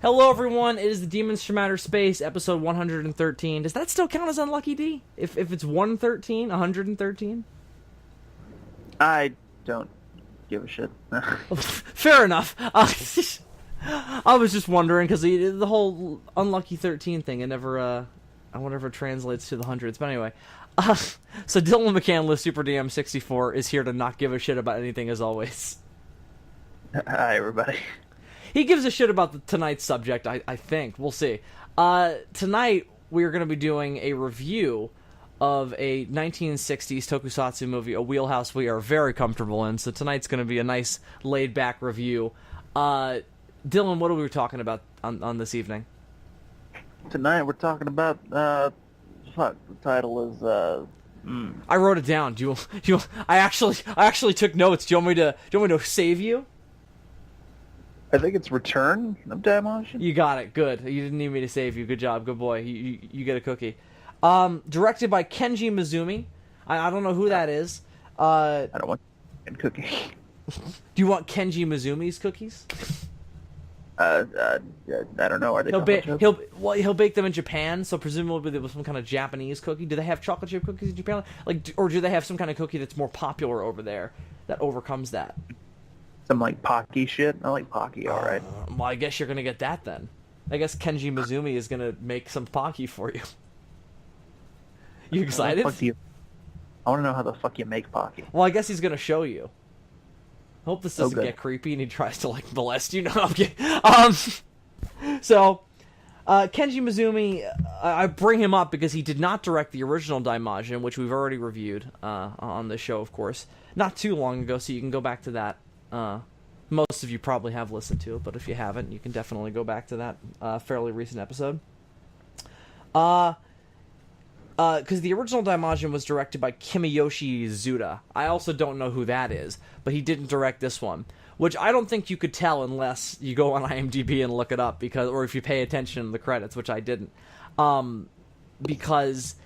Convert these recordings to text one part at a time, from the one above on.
Hello, everyone. It is the Demons from Outer Space, episode 113. Does that still count as Unlucky D? If it's 113, 113? I don't give a shit. Fair enough. I was just wondering, because the whole Unlucky 13 thing, I wonder if it translates to the hundreds. But anyway. So Dylan McCandless, Super DM64, is here to not give a shit about anything, as always. Hi, everybody. He gives a shit about tonight's subject, I think. We'll see. Tonight, we're going to be doing a review of a 1960s tokusatsu movie, a wheelhouse we are very comfortable in. So tonight's going to be a nice, laid-back review. Dylan, what are we talking about on this evening? Tonight we're talking about, the title is, I wrote it down. I actually took notes. Do you want me to save you? I think it's Return of Daimajin. You got it. Good. You didn't need me to save you. Good job. Good boy. You get a cookie. Directed by Kenji Mizumi. I don't know who that is. I don't want a cookie. Do you want Kenji Mizumi's cookies? I don't know. Are they he'll bake them in Japan, so presumably there was some kind of Japanese cookie. Do they have chocolate chip cookies in Japan? Or do they have some kind of cookie that's more popular over there that overcomes that? Some like Pocky shit. I like Pocky, all right. Well, I guess you're gonna get that then. I guess Kenji Mizumi is gonna make some Pocky for you. You excited? I want to know how the fuck you make Pocky. Well, I guess he's gonna show you. Hope this doesn't get creepy and he tries to molest you. No, I'm kidding. So, Kenji Mizumi, I bring him up because he did not direct the original Daimajin, which we've already reviewed on this show, of course, not too long ago. So you can go back to that. Most of you probably have listened to it, but if you haven't, you can definitely go back to that fairly recent episode. Because the original Daimajin was directed by Kimayoshi Zuda. I also don't know who that is, but he didn't direct this one, which I don't think you could tell unless you go on IMDb and look it up, or if you pay attention to the credits, which I didn't, because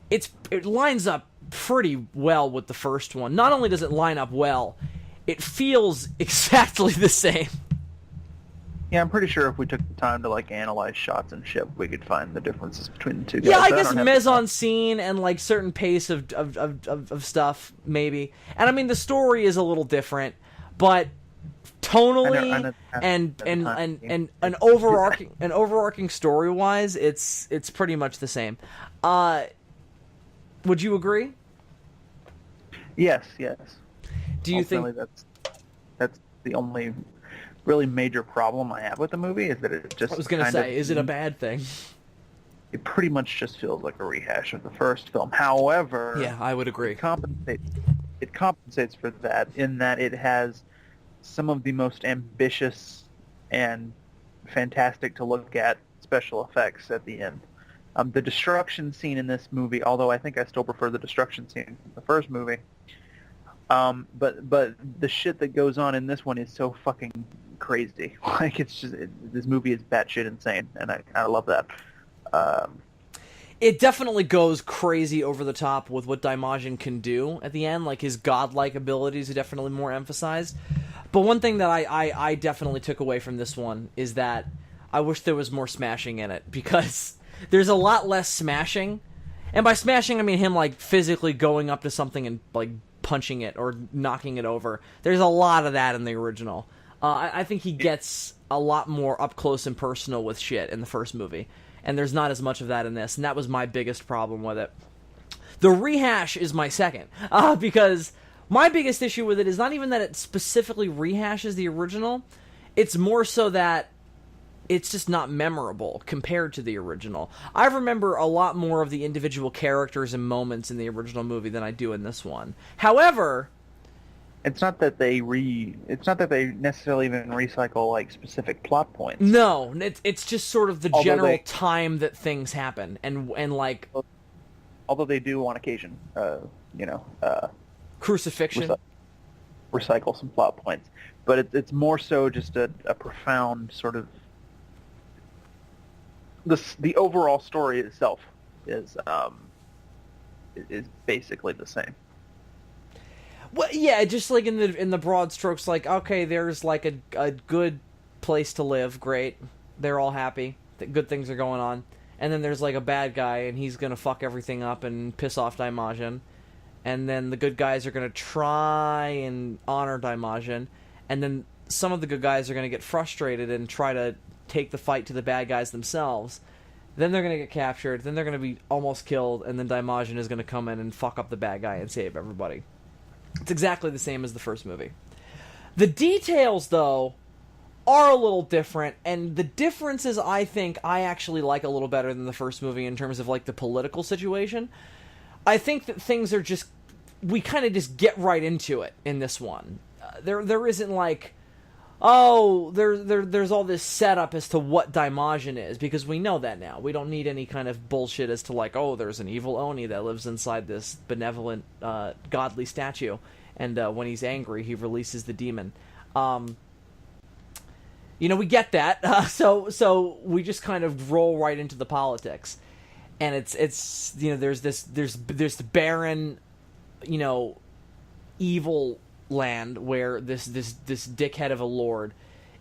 it lines up pretty well with the first one. Not only does it line up well, it feels exactly the same. Yeah, I'm pretty sure if we took the time to analyze shots and shit, we could find the differences between the two guys. Yeah, I guess mise-en-scene and certain pace of stuff, maybe. And I mean, the story is a little different, but tonally and overarching story-wise, it's pretty much the same. Would you agree? Yes. Do you think that's the only really major problem I have with the movie is that it just... I was going to say, is it a bad thing? It pretty much just feels like a rehash of the first film. However... Yeah, I would agree. It compensates for that in that it has some of the most ambitious and fantastic to look at special effects at the end. The destruction scene in this movie, although I think I still prefer the destruction scene from the first movie... but the shit that goes on in this one is so fucking crazy. It's just this movie is batshit insane, and I love that. It definitely goes crazy over the top with what Daimajin can do at the end. His godlike abilities are definitely more emphasized. But one thing that I definitely took away from this one is that I wish there was more smashing in it, because there's a lot less smashing. And by smashing, I mean him physically going up to something and punching it or knocking it over. There's a lot of that in the original. I think he gets a lot more up close and personal with shit in the first movie, and there's not as much of that in this, and that was my biggest problem with it. The rehash is my second, because my biggest issue with it is not even that it specifically rehashes the original, it's more so that it's just not memorable compared to the original. I remember a lot more of the individual characters and moments in the original movie than I do in this one. However, it's not that they necessarily even recycle specific plot points. No, it's just sort of the general time that things happen, and although they do on occasion, crucifixion, recycle some plot points, but it's more so just a profound sort of. The overall story itself is basically the same. Well, yeah, just in the broad strokes, okay, there's a good place to live, great. they're all happy. Good things are going on. And then there's like a bad guy, and he's gonna fuck everything up and piss off Daimajin. And then the good guys are gonna try and honor Daimajin. And then some of the good guys are gonna get frustrated and try to take the fight to the bad guys themselves. Then they're gonna get captured. Then they're gonna be almost killed. And then Daimajin is gonna come in and fuck up the bad guy and save everybody. It's exactly the same as the first movie. The details, though, are a little different, and the differences I think I actually like a little better than the first movie in terms of like the political situation. I think that things are just, we kind of just get right into it in this one. There isn't like, oh, there's all this setup as to what Daimajin is, because we know that now. We don't need any kind of bullshit as to like, oh, there's an evil Oni that lives inside this benevolent, godly statue, and when he's angry, he releases the demon. We get that, so we just kind of roll right into the politics, and it's there's the barren, evil land where this dickhead of a lord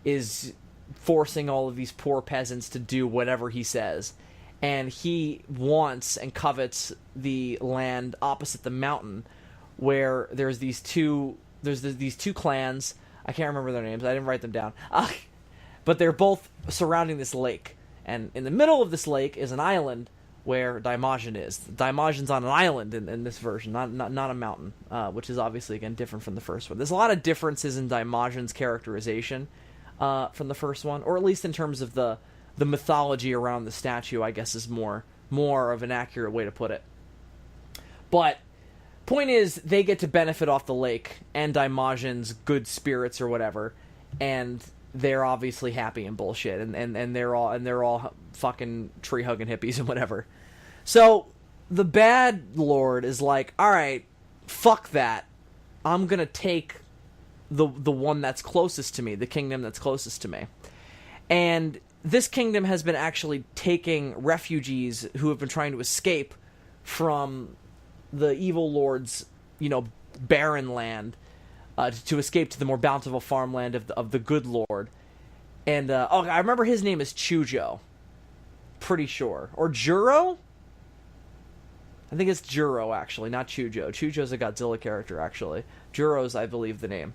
is forcing all of these poor peasants to do whatever he says, and he wants and covets the land opposite the mountain where there's these two clans. I can't remember their names. I didn't write them down. But they're both surrounding this lake, and in the middle of this lake is an island where Daimajin is. Daimajin's on an island in this version, not a mountain, which is obviously, again, different from the first one. There's a lot of differences in Daimajin's characterization from the first one, or at least in terms of the mythology around the statue, I guess is more of an accurate way to put it. But point is, they get to benefit off the lake and Daimajin's good spirits or whatever, and they're obviously happy and bullshit, and they're all fucking tree hugging hippies and whatever. So the bad lord is like, all right, fuck that. I'm gonna take the one that's closest to me, the kingdom that's closest to me. And this kingdom has been actually taking refugees who have been trying to escape from the evil lord's, barren land, to escape to the more bountiful farmland of the good lord. And I remember his name is Chujo, pretty sure, or Juro. I think it's Juro, actually, not Chujo. Chujo's a Godzilla character, actually. Juro's, I believe, the name.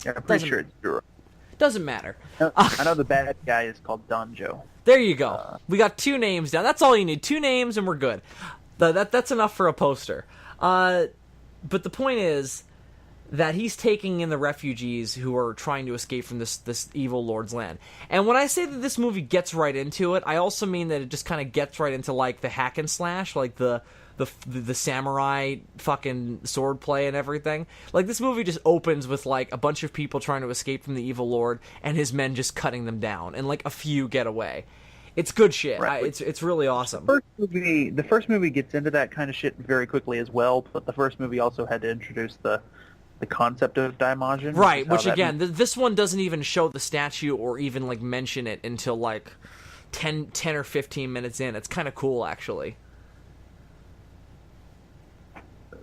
Yeah, I'm pretty sure it's Juro. Doesn't matter. I know the bad guy is called Danjo. There you go. We got 2 names down. That's all you need. 2 names and we're good. That's enough for a poster. But the point is that he's taking in the refugees who are trying to escape from this evil lord's land. And when I say that this movie gets right into it, I also mean that it just kind of gets right into like the hack and slash, like the samurai fucking swordplay and everything. Like, this movie just opens with like a bunch of people trying to escape from the evil lord and his men just cutting them down, and like a few get away. It's good shit. Right. It's really awesome. The first movie gets into that kind of shit very quickly as well, but the first movie also had to introduce the concept of Daimajin. Right, which again, this one doesn't even show the statue or even like mention it until like 10 or 15 minutes in. It's kind of cool, actually.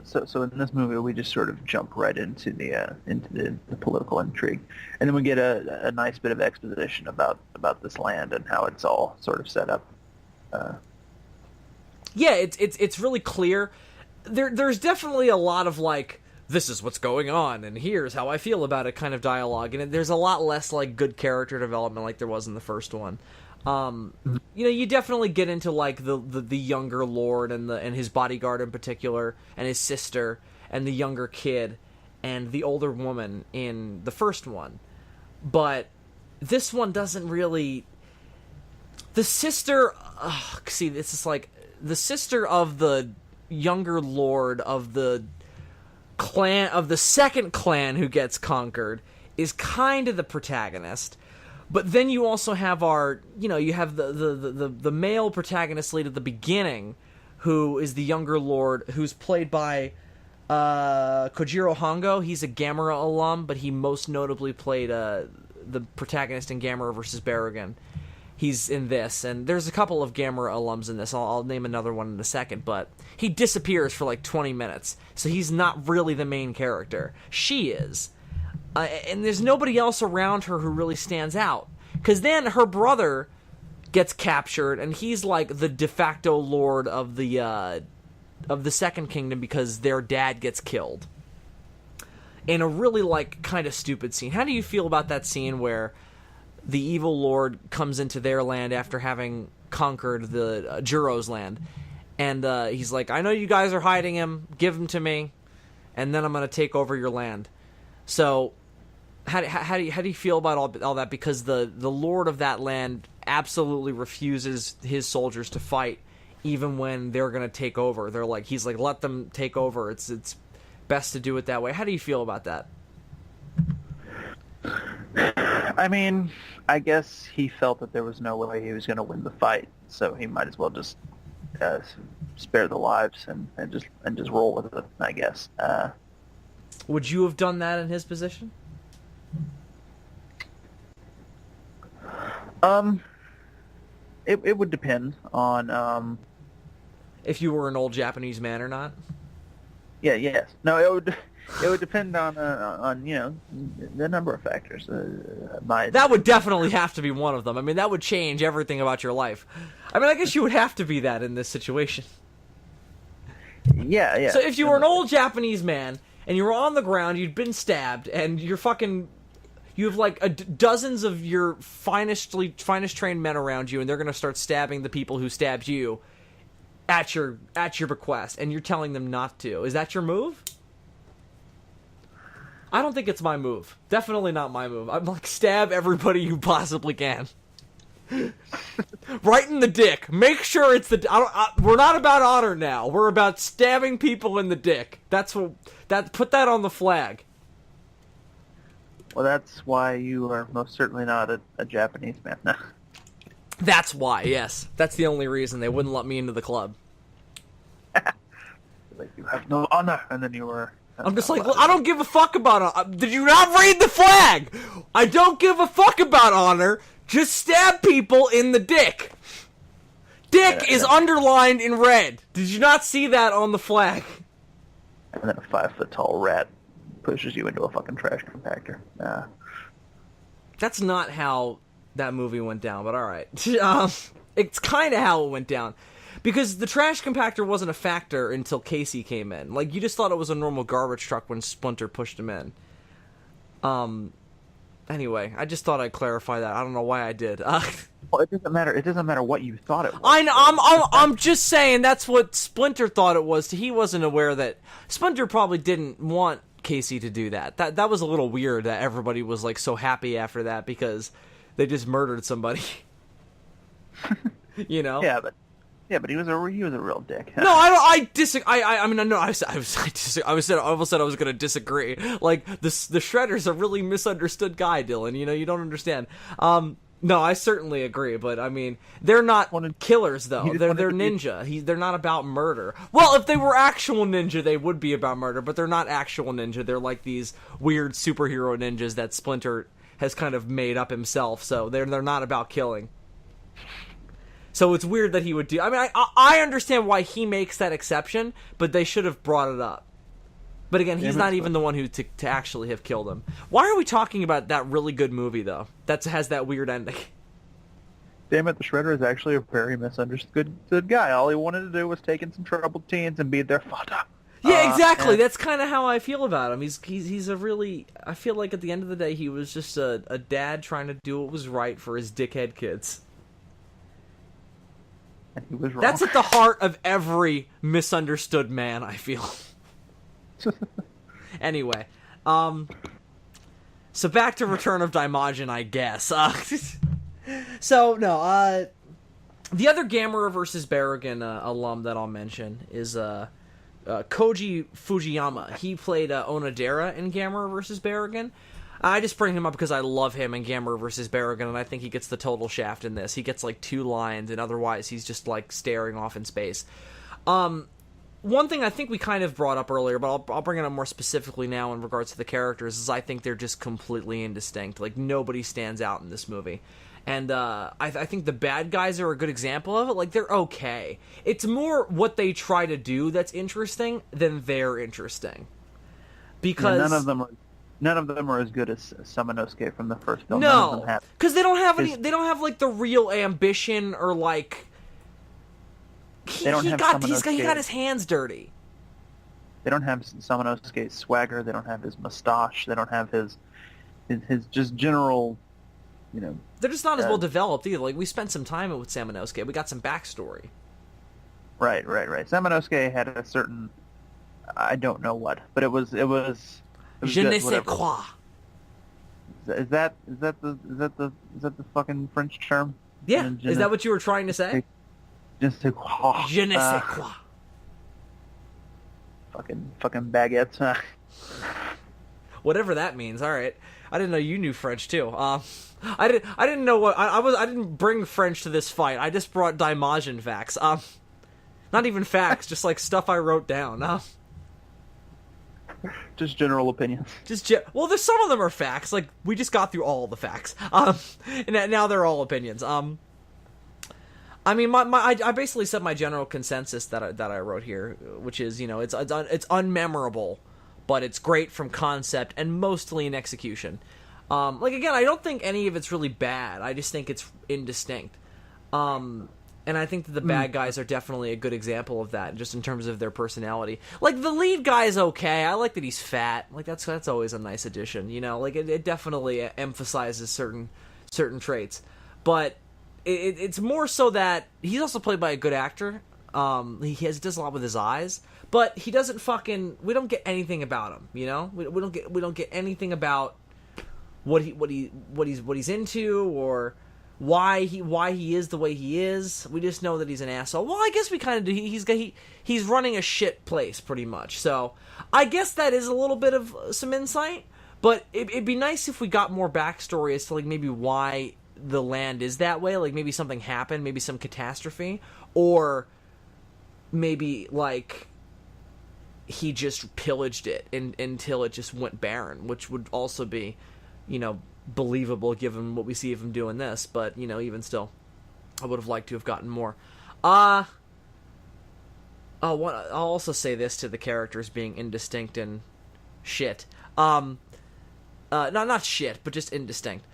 So in this movie, we just sort of jump right into the political intrigue, and then we get a nice bit of exposition about this land and how it's all sort of set up. Yeah, it's really clear. There's definitely a lot of like, this is what's going on, and here's how I feel about it kind of dialogue, and there's a lot less like good character development like there was in the first one. You definitely get into like the younger lord and his bodyguard in particular, and his sister, and the younger kid, and the older woman in the first one. But this one doesn't really. The sister, see, this is like the sister of the younger lord of the clan, of the second clan who gets conquered, is kind of the protagonist. But then you also have you have the male protagonist lead at the beginning, who is the younger lord, who's played by Kojiro Hongo. He's a Gamera alum, but he most notably played the protagonist in Gamera vs. Baragon. He's in this, and there's a couple of Gamera alums in this. I'll name another one in a second, but he disappears for like 20 minutes, so he's not really the main character. She is. And there's nobody else around her who really stands out. Because then her brother gets captured, and he's like the de facto lord of the Second Kingdom because their dad gets killed. In a really, like, kind of stupid scene. How do you feel about that scene where the evil lord comes into their land after having conquered the Juro's land? And he's like, I know you guys are hiding him. Give him to me. And then I'm going to take over your land. So, how do you feel about all that? Because the lord of that land absolutely refuses his soldiers to fight, even when they're going to take over. He's like, let them take over. It's best to do it that way. How do you feel about that? I mean, I guess he felt that there was no way he was going to win the fight, so he might as well just spare the lives and just roll with it, I guess. Would you have done that in his position? It would depend on if you were an old Japanese man or not. Yeah, yes. No, it would depend on the number of factors. That would definitely have to be one of them. I mean, that would change everything about your life. I mean, I guess you would have to be that in this situation. Yeah. So if you were an old Japanese man and you were on the ground, you'd been stabbed, and you have like dozens of your finest trained men around you, and they're going to start stabbing the people who stabbed you at your request, and you're telling them not to. Is that your move? I don't think it's my move. Definitely not my move. I'm like, stab everybody you possibly can. Right in the dick. Make sure it's we're not about honor now. We're about stabbing people in the dick. Put that on the flag. Well, that's why you are most certainly not a Japanese man. That's why, yes. That's the only reason they wouldn't let me into the club. Like, you have no honor, and then you were... I'm just like, I don't give a fuck about honor. Did you not read the flag? I don't give a fuck about honor. Just stab people in the dick. Dick is underlined in red. Did you not see that on the flag? And then a 5-foot-tall rat pushes you into a fucking trash compactor. That's not how that movie went down, but alright. It's kind of how it went down. Because the trash compactor wasn't a factor until Casey came in. Like, you just thought it was a normal garbage truck when Splinter pushed him in. Anyway, I just thought I'd clarify that. I don't know why I did. Well, it doesn't matter. It doesn't matter what you thought it was. I'm just saying that's what Splinter thought it was. He wasn't aware that... Splinter probably didn't want Casey to do that. That was a little weird that everybody was, like, so happy after that because they just murdered somebody. You know? Yeah, but he was a real dick. No, I disagree. I mean, no, I almost said I was going to disagree. Like, the Shredder's a really misunderstood guy, Dylan. You know, you don't understand. No, I certainly agree, but I mean, they're not killers, though. They're ninja. They're not about murder. Well, if they were actual ninja, they would be about murder, but they're not actual ninja. They're like these weird superhero ninjas that Splinter has kind of made up himself, so they're not about killing. So it's weird that he would do... I mean, I understand why he makes that exception, but they should have brought it up. But again, he's not even the one who to actually have killed him. Why are we talking about that really good movie, though? That has that weird ending. Damn it, the Shredder is actually a very misunderstood guy. All he wanted to do was take in some troubled teens and be their fodder. Yeah, exactly. That's kind of how I feel about him. He's a really... I feel like at the end of the day, he was just a dad trying to do what was right for his dickhead kids. And he was wrong. That's at the heart of every misunderstood man, I feel. Anyway, so back to Return of Daimajin, I guess. So, no, the other Gamera vs. Berrigan alum that I'll mention is Koji Fujiyama. He played Onodera in Gamera vs. Berrigan. I just bring him up because I love him in Gamera vs. Berrigan, and I think he gets the total shaft in this. He gets, like, 2 lines, and otherwise he's just, like, staring off in space. One thing I think we kind of brought up earlier, but I'll bring it up more specifically now in regards to the characters, is I think they're just completely indistinct. Like, nobody stands out in this movie. And I think the bad guys are a good example of it. Like, they're okay. It's more what they try to do that's interesting than they're interesting. Because... Yeah, none of them are as good as Samanosuke from the first film. None of them No, have. because they don't have any. They don't have like the real ambition or like. They don't have He got his hands dirty. They don't have Samanosuke's swagger. They don't have his mustache. They don't have his just general, you know. They're just not as well developed either. Like we spent some time with Samanosuke. We got some backstory. Right. Samanosuke had a certain, I don't know what, but it was Je ne good, sais whatever. quoi. Is that the fucking French term? Yeah, is that what you were trying to say? Je ne sais quoi. Je ne sais quoi. Fucking baguettes. Whatever that means. All right. I didn't know you knew French too. I didn't know what I didn't bring French to this fight. I just brought Daimajin facts. Not even facts, just like stuff I wrote down. Just general opinions. Well, there's some of them are facts. Like we just got through all the facts. And now they're all opinions. I mean, I basically said my general consensus that I wrote here, which is, you know, it's unmemorable, but it's great from concept and mostly in execution. Like again, I don't think any of it's really bad. I just think it's indistinct. And I think that the bad guys are definitely a good example of that, just in terms of their personality. Like the lead guy is okay. I like that he's fat. Like that's always a nice addition, you know. Like it definitely emphasizes certain traits, but. It's more so that he's also played by a good actor. He does a lot with his eyes, but he doesn't we don't get anything about him, you know? We don't get anything about what he's into or why he is the way he is. We just know that he's an asshole. Well, I guess we kind of do. He's running a shit place pretty much. So, I guess that is a little bit of some insight, but it'd be nice if we got more backstory as to like maybe why the land is that way, like maybe something happened, maybe some catastrophe, or maybe like he just pillaged it until it just went barren, which would also be, you know, believable given what we see of him doing this. But you know, even still, I would have liked to have gotten more. I'll also say this to the characters being indistinct and shit. Not shit, but just indistinct.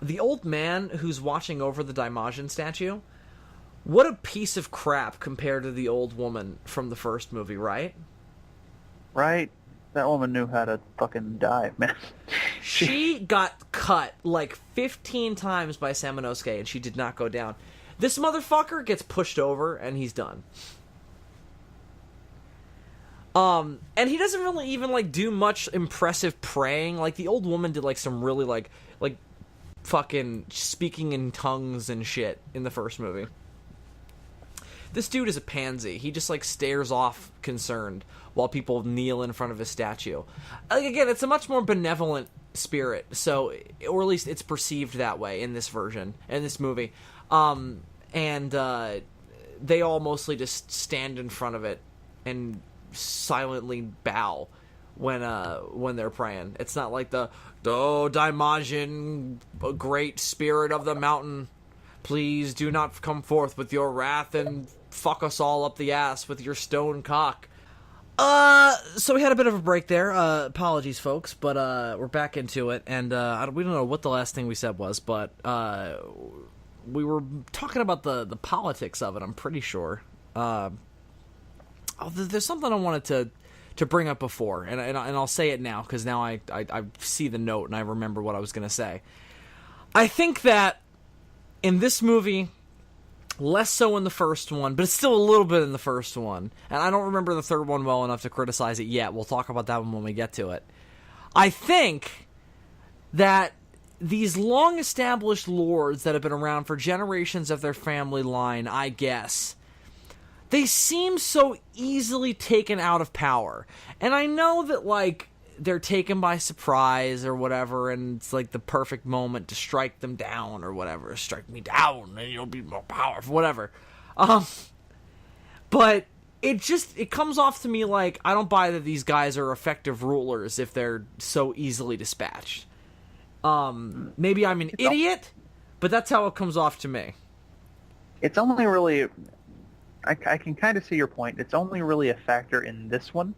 The old man who's watching over the Daimajin statue, what a piece of crap compared to the old woman from the first movie, right? Right? That woman knew how to fucking die, man. She got cut like 15 times by Samanosuke, and she did not go down. This motherfucker gets pushed over, and he's done. And he doesn't really even, like, do much impressive praying. Like, the old woman did, like, some really, like fucking speaking in tongues and shit in the first movie. This dude is a pansy. He just like stares off concerned while people kneel in front of his statue. Like, again, it's a much more benevolent spirit, so, or at least it's perceived that way in this version, in this movie. And they all mostly just stand in front of it and silently bow when they're praying. It's not like "Oh, Daimajin, great spirit of the mountain, please do not come forth with your wrath and fuck us all up the ass with your stone cock." So we had a bit of a break there. Apologies, folks, but we're back into it, and we don't know what the last thing we said was, but we were talking about the politics of it. I'm pretty sure. There's something I wanted to bring up before, and I'll say it now, because now I see the note and I remember what I was going to say. I think that in this movie, less so in the first one, but it's still a little bit in the first one, and I don't remember the third one well enough to criticize it yet. We'll talk about that one when we get to it. I think that these long-established lords that have been around for generations of their family line, I guess, they seem so easily taken out of power. And I know that, like, they're taken by surprise or whatever, and it's, like, the perfect moment to strike them down or whatever. Strike me down and you'll be more powerful, whatever. But it comes off to me like I don't buy that these guys are effective rulers if they're so easily dispatched. Maybe I'm an idiot, but that's how it comes off to me. It's only really... I can kind of see your point. It's only really a factor in this one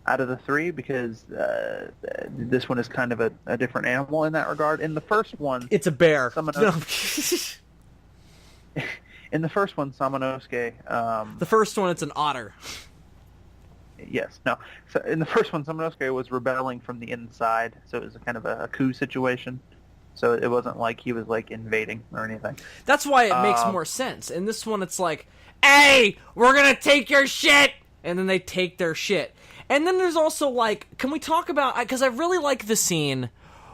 out of the three because this one is kind of a different animal in that regard. In the first one, It's a bear. In the first one, Samanosuke. The first one, it's an otter. Yes, no. So in the first one, Samanosuke was rebelling from the inside, so it was a kind of a coup situation. So it wasn't like he was like invading or anything. That's why it makes more sense. In this one, it's like, hey, we're gonna take your shit! And then they take their shit. And then there's also, like, can we talk about... Because I really like the scene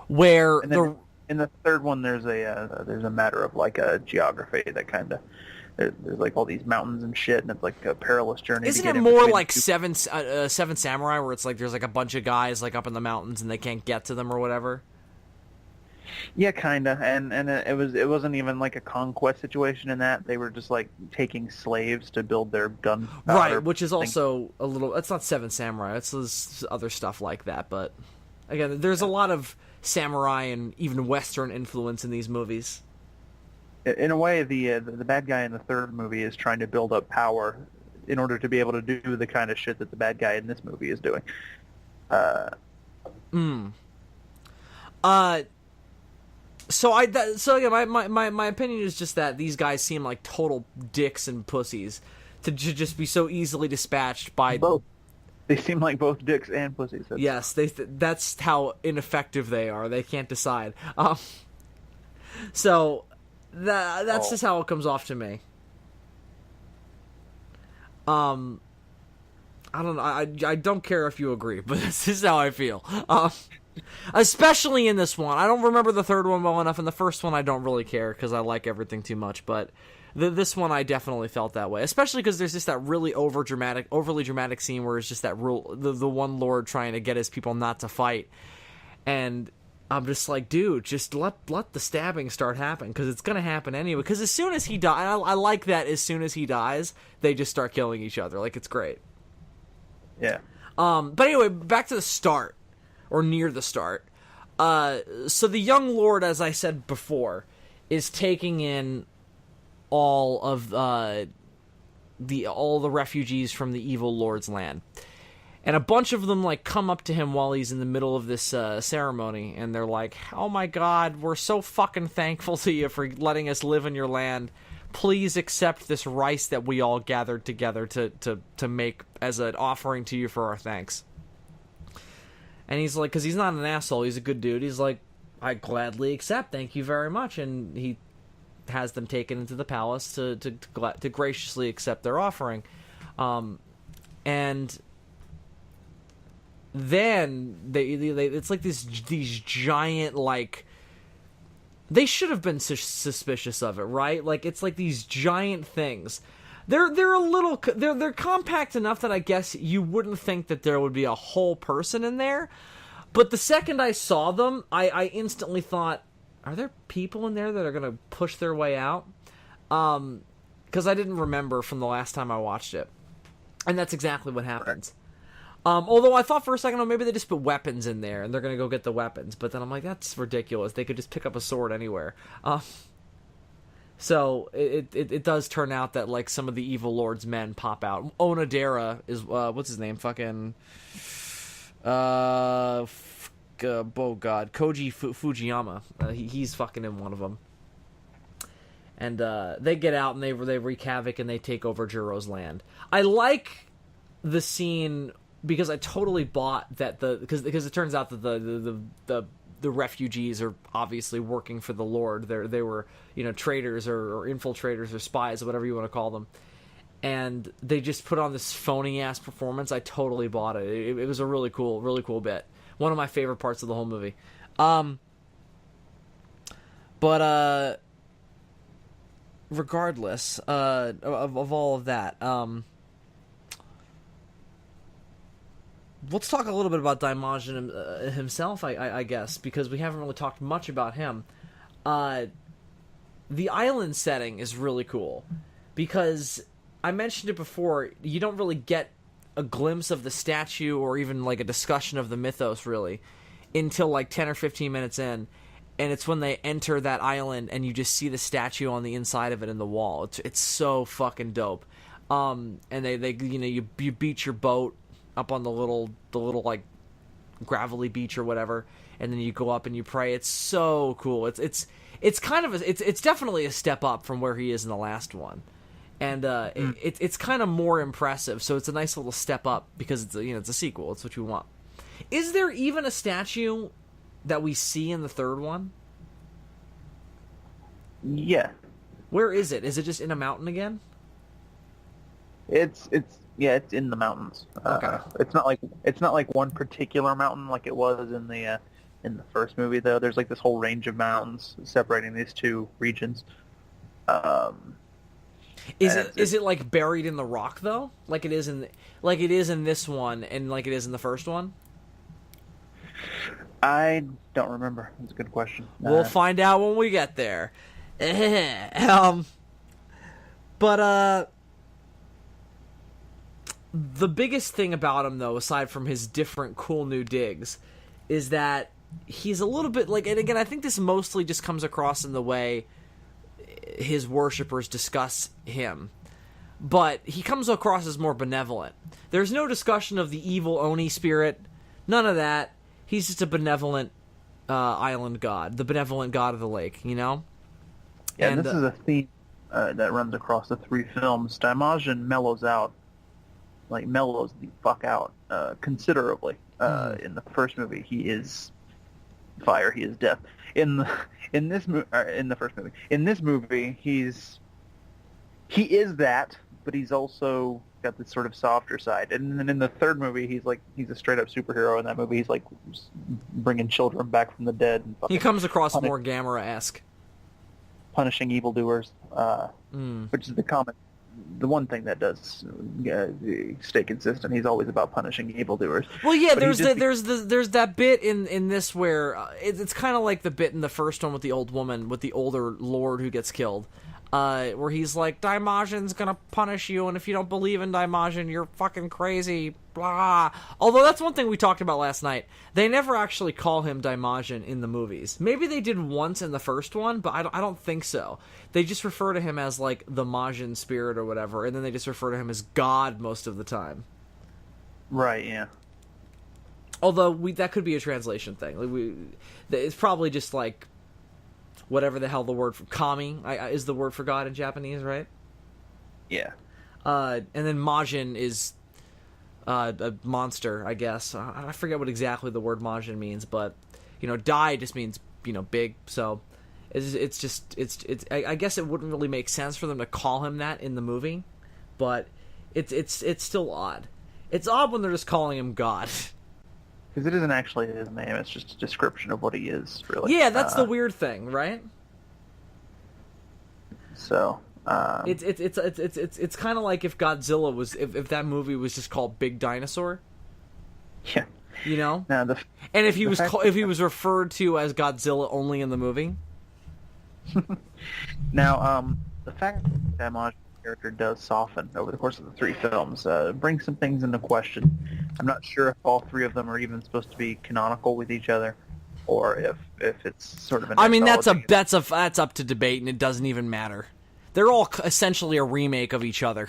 where... In the third one, there's a matter of, like, a geography that kind of... There's, like, all these mountains and shit, and it's, like, a perilous journey. Isn't it more like Seven Samurai, where it's, like, there's, like, a bunch of guys, like, up in the mountains, and they can't get to them or whatever? Yeah, kinda, and it wasn't even like a conquest situation in that. They were just like taking slaves to build their gun. Right, which is also a little. It's not Seven Samurai. It's other stuff like that. But again, there's a lot of samurai and even Western influence in these movies. In a way, the bad guy in the third movie is trying to build up power in order to be able to do the kind of shit that the bad guy in this movie is doing. So again, my opinion is just that these guys seem like total dicks and pussies to just be so easily dispatched by both. They seem like both dicks and pussies. Yes, that's how ineffective they are. They can't decide. So that's just how it comes off to me. I don't know. I don't care if you agree, but this is how I feel. Especially in this one. I don't remember the third one well enough. In the first one, I don't really care because I like everything too much. But this one, I definitely felt that way. Especially because there's just that really overly dramatic scene where it's just that the one lord trying to get his people not to fight. And I'm just like, dude, just let the stabbing start happening because it's going to happen anyway. Because as soon as he dies, I like that as soon as he dies, they just start killing each other. Like, it's great. Yeah. But anyway, back to the start. Or near the start. So the young lord, as I said before, is taking in all of all the refugees from the evil lord's land. And a bunch of them like come up to him while he's in the middle of this ceremony, and they're like, "Oh my God, we're so fucking thankful to you for letting us live in your land. Please accept this rice that we all gathered together to make as an offering to you for our thanks." And he's like, because he's not an asshole, he's a good dude. He's like, "I gladly accept, thank you very much." And he has them taken into the palace to graciously accept their offering. And then it's like these giant, like, they should have been suspicious of it, right? Like, it's like these giant things. They're compact enough that I guess you wouldn't think that there would be a whole person in there. But the second I saw them, I instantly thought, are there people in there that are going to push their way out? Because I didn't remember from the last time I watched it. And that's exactly what happens. Although I thought for a second, oh, maybe they just put weapons in there and they're going to go get the weapons. But then I'm like, that's ridiculous. They could just pick up a sword anywhere. So it does turn out that like some of the evil lord's men pop out. Onodera is what's his name? Fucking oh god, Koji Fujiyama. He's fucking in one of them. And they get out and they wreak havoc and they take over Juro's land. I like the scene because I totally bought that because it turns out that the refugees are obviously working for the Lord. They were, traitors or infiltrators or spies or whatever you want to call them. And they just put on this phony-ass performance. I totally bought it. It was a really cool bit. One of my favorite parts of the whole movie. But regardless of all of that, let's talk a little bit about Daimajin himself, I guess, because we haven't really talked much about him. The island setting is really cool, because I mentioned it before, you don't really get a glimpse of the statue or even like a discussion of the mythos, really, until like 10 or 15 minutes in, and it's when they enter that island and you just see the statue on the inside of it in the wall. It's so fucking dope. And they you beat your boat up on the little like gravelly beach or whatever, and then you go up and you pray. It's so cool. It's kind of it's definitely a step up from where he is in the last one, and it's kind of more impressive. So it's a nice little step up because it's it's a sequel. It's what you want. Is there even a statue that we see in the third one? Yeah. Where is it? Is it just in a mountain again? It's in the mountains. Okay. It's not like one particular mountain like it was in the first movie though. There's like this whole range of mountains separating these two regions. Is it like buried in the rock though, like it is in this one and like it is in the first one? I don't remember. That's a good question. We'll find out when we get there. But the biggest thing about him, though, aside from his different cool new digs, is that he's a little bit like, and again, I think this mostly just comes across in the way his worshippers discuss him, but he comes across as more benevolent. There's no discussion of the evil Oni spirit, none of that. He's just a benevolent island god, the benevolent god of the lake, you know? Yeah, and this is a theme that runs across the three films. Daimajin mellows the fuck out considerably. In the first movie, he is fire, he is death. In the first movie, in this movie, he is that, but he's also got this sort of softer side. And then in the third movie, he's a straight up superhero. In that movie, he's like bringing children back from the dead. And he comes across more Gamera-esque. Punishing evildoers, which is the one thing that does stay consistent. He's always about punishing evildoers. Well, yeah, there's that bit in this where it's kind of like the bit in the first one with the old woman, with the older lord who gets killed, where he's like, Daimajin's gonna punish you, and if you don't believe in Daimajin, you're fucking crazy, blah. Although that's one thing we talked about last night. They never actually call him Daimajin in the movies. Maybe they did once in the first one, but I don't think so. They just refer to him as, like, the Majin spirit or whatever, and then they just refer to him as God most of the time. Right, yeah. Although, that could be a translation thing. It's probably just, like, whatever the hell the word for kami is the word for God in Japanese, right? Yeah. And then Majin is a monster, I guess. I forget what exactly the word Majin means, but Dai just means big. So I guess it wouldn't really make sense for them to call him that in the movie, but it's still odd. It's odd when they're just calling him God. Because it isn't actually his name; it's just a description of what he is, really. Yeah, that's the weird thing, right? So it's kind of like if Godzilla was if that movie was just called Big Dinosaur. Yeah. Now, and if he was referred to as Godzilla only in the movie. Now, the fact that Daimajin's character does soften over the course of the three films brings some things into question. I'm not sure if all three of them are even supposed to be canonical with each other, or if it's sort of an. I mean, that's up to debate, and it doesn't even matter. They're all essentially a remake of each other.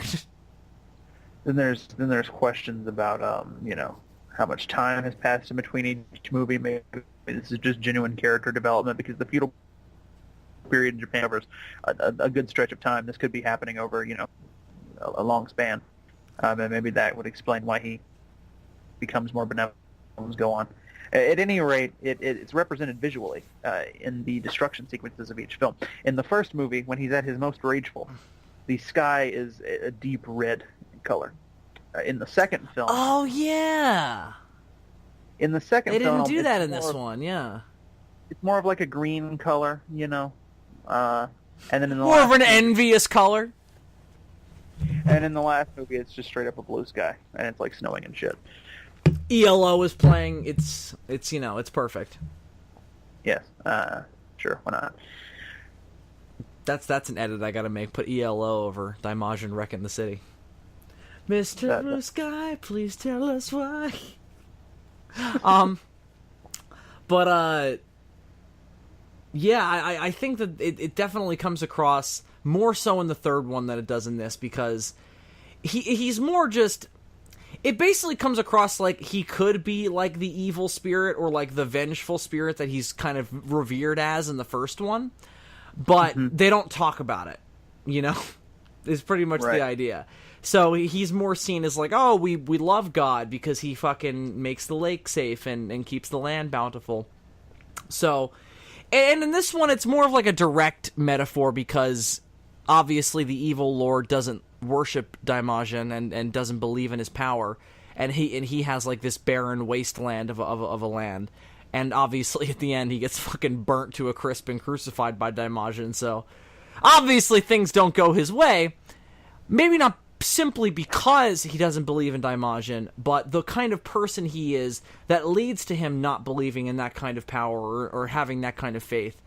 Then there's questions about how much time has passed in between each movie. Maybe this is just genuine character development because the feudal period in Japan covers a good stretch of time. This could be happening over a long span, and maybe that would explain why he becomes more benevolent as go on. At any rate, it's represented visually in the destruction sequences of each film. In the first movie, when he's at his most rageful, the sky is a deep red color. In the second film... Oh, yeah! In the second film... They didn't do that in this one, yeah. It's more of like a green color, and then in the more of an envious color. And in the last movie, it's just straight up a blue sky, and it's like snowing and shit. ELO is playing. It's perfect. Yes. Sure. Why not? That's an edit I gotta make. Put ELO over Daimajin wrecking the city. Mr. Blue Sky, please tell us why. But yeah, I think that it definitely comes across more so in the third one than it does in this because he's more just. it basically comes across like he could be like the evil spirit or like the vengeful spirit that he's kind of revered as in the first one, but they don't talk about it, you know? Is pretty much the idea. So he's more seen as like, oh, we love God because he fucking makes the lake safe and keeps the land bountiful. So, and in this one, it's more of like a direct metaphor because obviously the evil lord doesn't worship Daimajin and doesn't believe in his power, and he has like this barren wasteland of a land, and obviously at the end he gets fucking burnt to a crisp and crucified by Daimajin. So obviously things don't go his way, maybe not simply because he doesn't believe in Daimajin, but the kind of person he is that leads to him not believing in that kind of power or having that kind of faith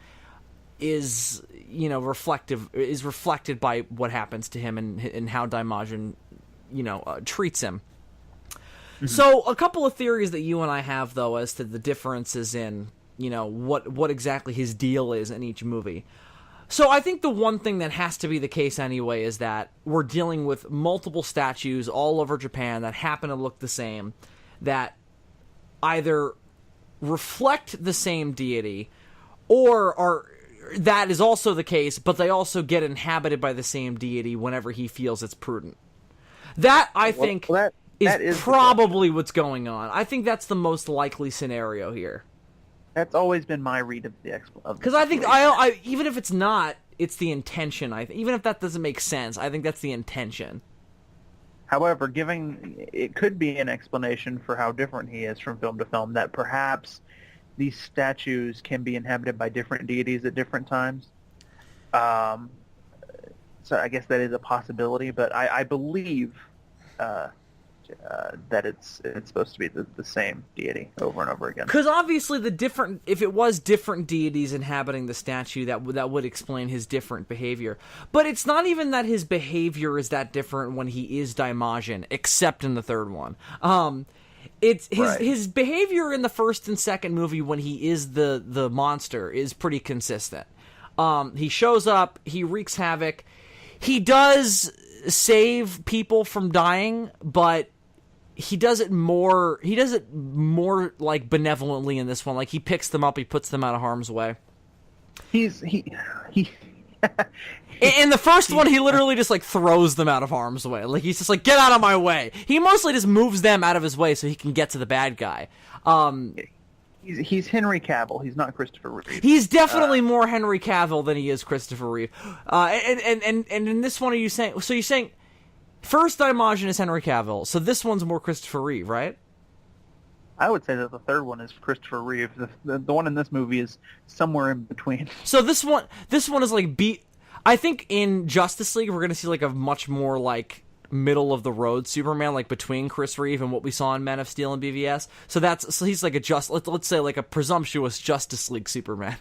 is, you know, reflected by what happens to him and how Daimajin, you know, treats him. So a couple of theories that you and I have, though, as to the differences in, you know, what exactly his deal is in each movie. So I think the one thing that has to be the case anyway is that we're dealing with multiple statues all over Japan that happen to look the same, that either reflect the same deity or are... That is also the case, but they also get inhabited by the same deity whenever he feels it's prudent. That, I think, is probably what's going on. I think that's the most likely scenario here. That's always been my read of the because I think I even if it's not, it's the intention. Even if that doesn't make sense, I think that's the intention. However, it could be an explanation for how different he is from film to film, that perhaps these statues can be inhabited by different deities at different times. So I guess that is a possibility, but I believe that it's supposed to be the same deity over and over again. Because obviously if it was different deities inhabiting the statue, that would explain his different behavior. But it's not even that his behavior is that different when he is Daimajin, except in the third one. It's his behavior in the first and second movie when he is the monster is pretty consistent. He shows up, he wreaks havoc. He does save people from dying, but he does it more like benevolently in this one. Like he picks them up, he puts them out of harm's way. In the first one, he literally just, like, throws them out of harm's way. Like, he's just like, get out of my way. He mostly just moves them out of his way so he can get to the bad guy. He's Henry Cavill. He's not Christopher Reeve. He's definitely more Henry Cavill than he is Christopher Reeve. And in this one, you're saying first Daimajin is Henry Cavill, so this one's more Christopher Reeve, right? I would say that the third one is Christopher Reeve. The one in this movie is somewhere in between. So this one is like I think in Justice League we're gonna see like a much more like middle of the road Superman, like between Chris Reeve and what we saw in Man of Steel and BVS. So he's like let's say like a presumptuous Justice League Superman.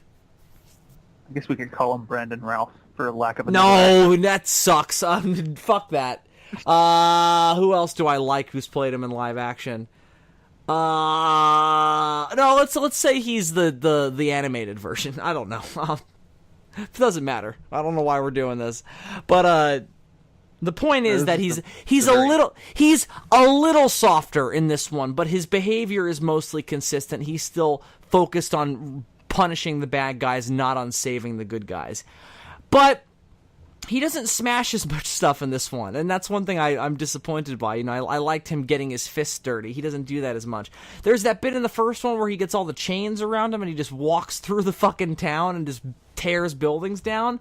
I guess we could call him Brandon Routh for lack of a No, that sucks. Fuck that. Who else do I like who's played him in live action? No, let's say he's the animated version. I don't know. It doesn't matter. I don't know why we're doing this, but the point is that he's a little softer in this one, but his behavior is mostly consistent. He's still focused on punishing the bad guys, not on saving the good guys. But he doesn't smash as much stuff in this one, and that's one thing I'm disappointed by. You know, I liked him getting his fists dirty. He doesn't do that as much. There's that bit in the first one where he gets all the chains around him and he just walks through the fucking town and just tears buildings down.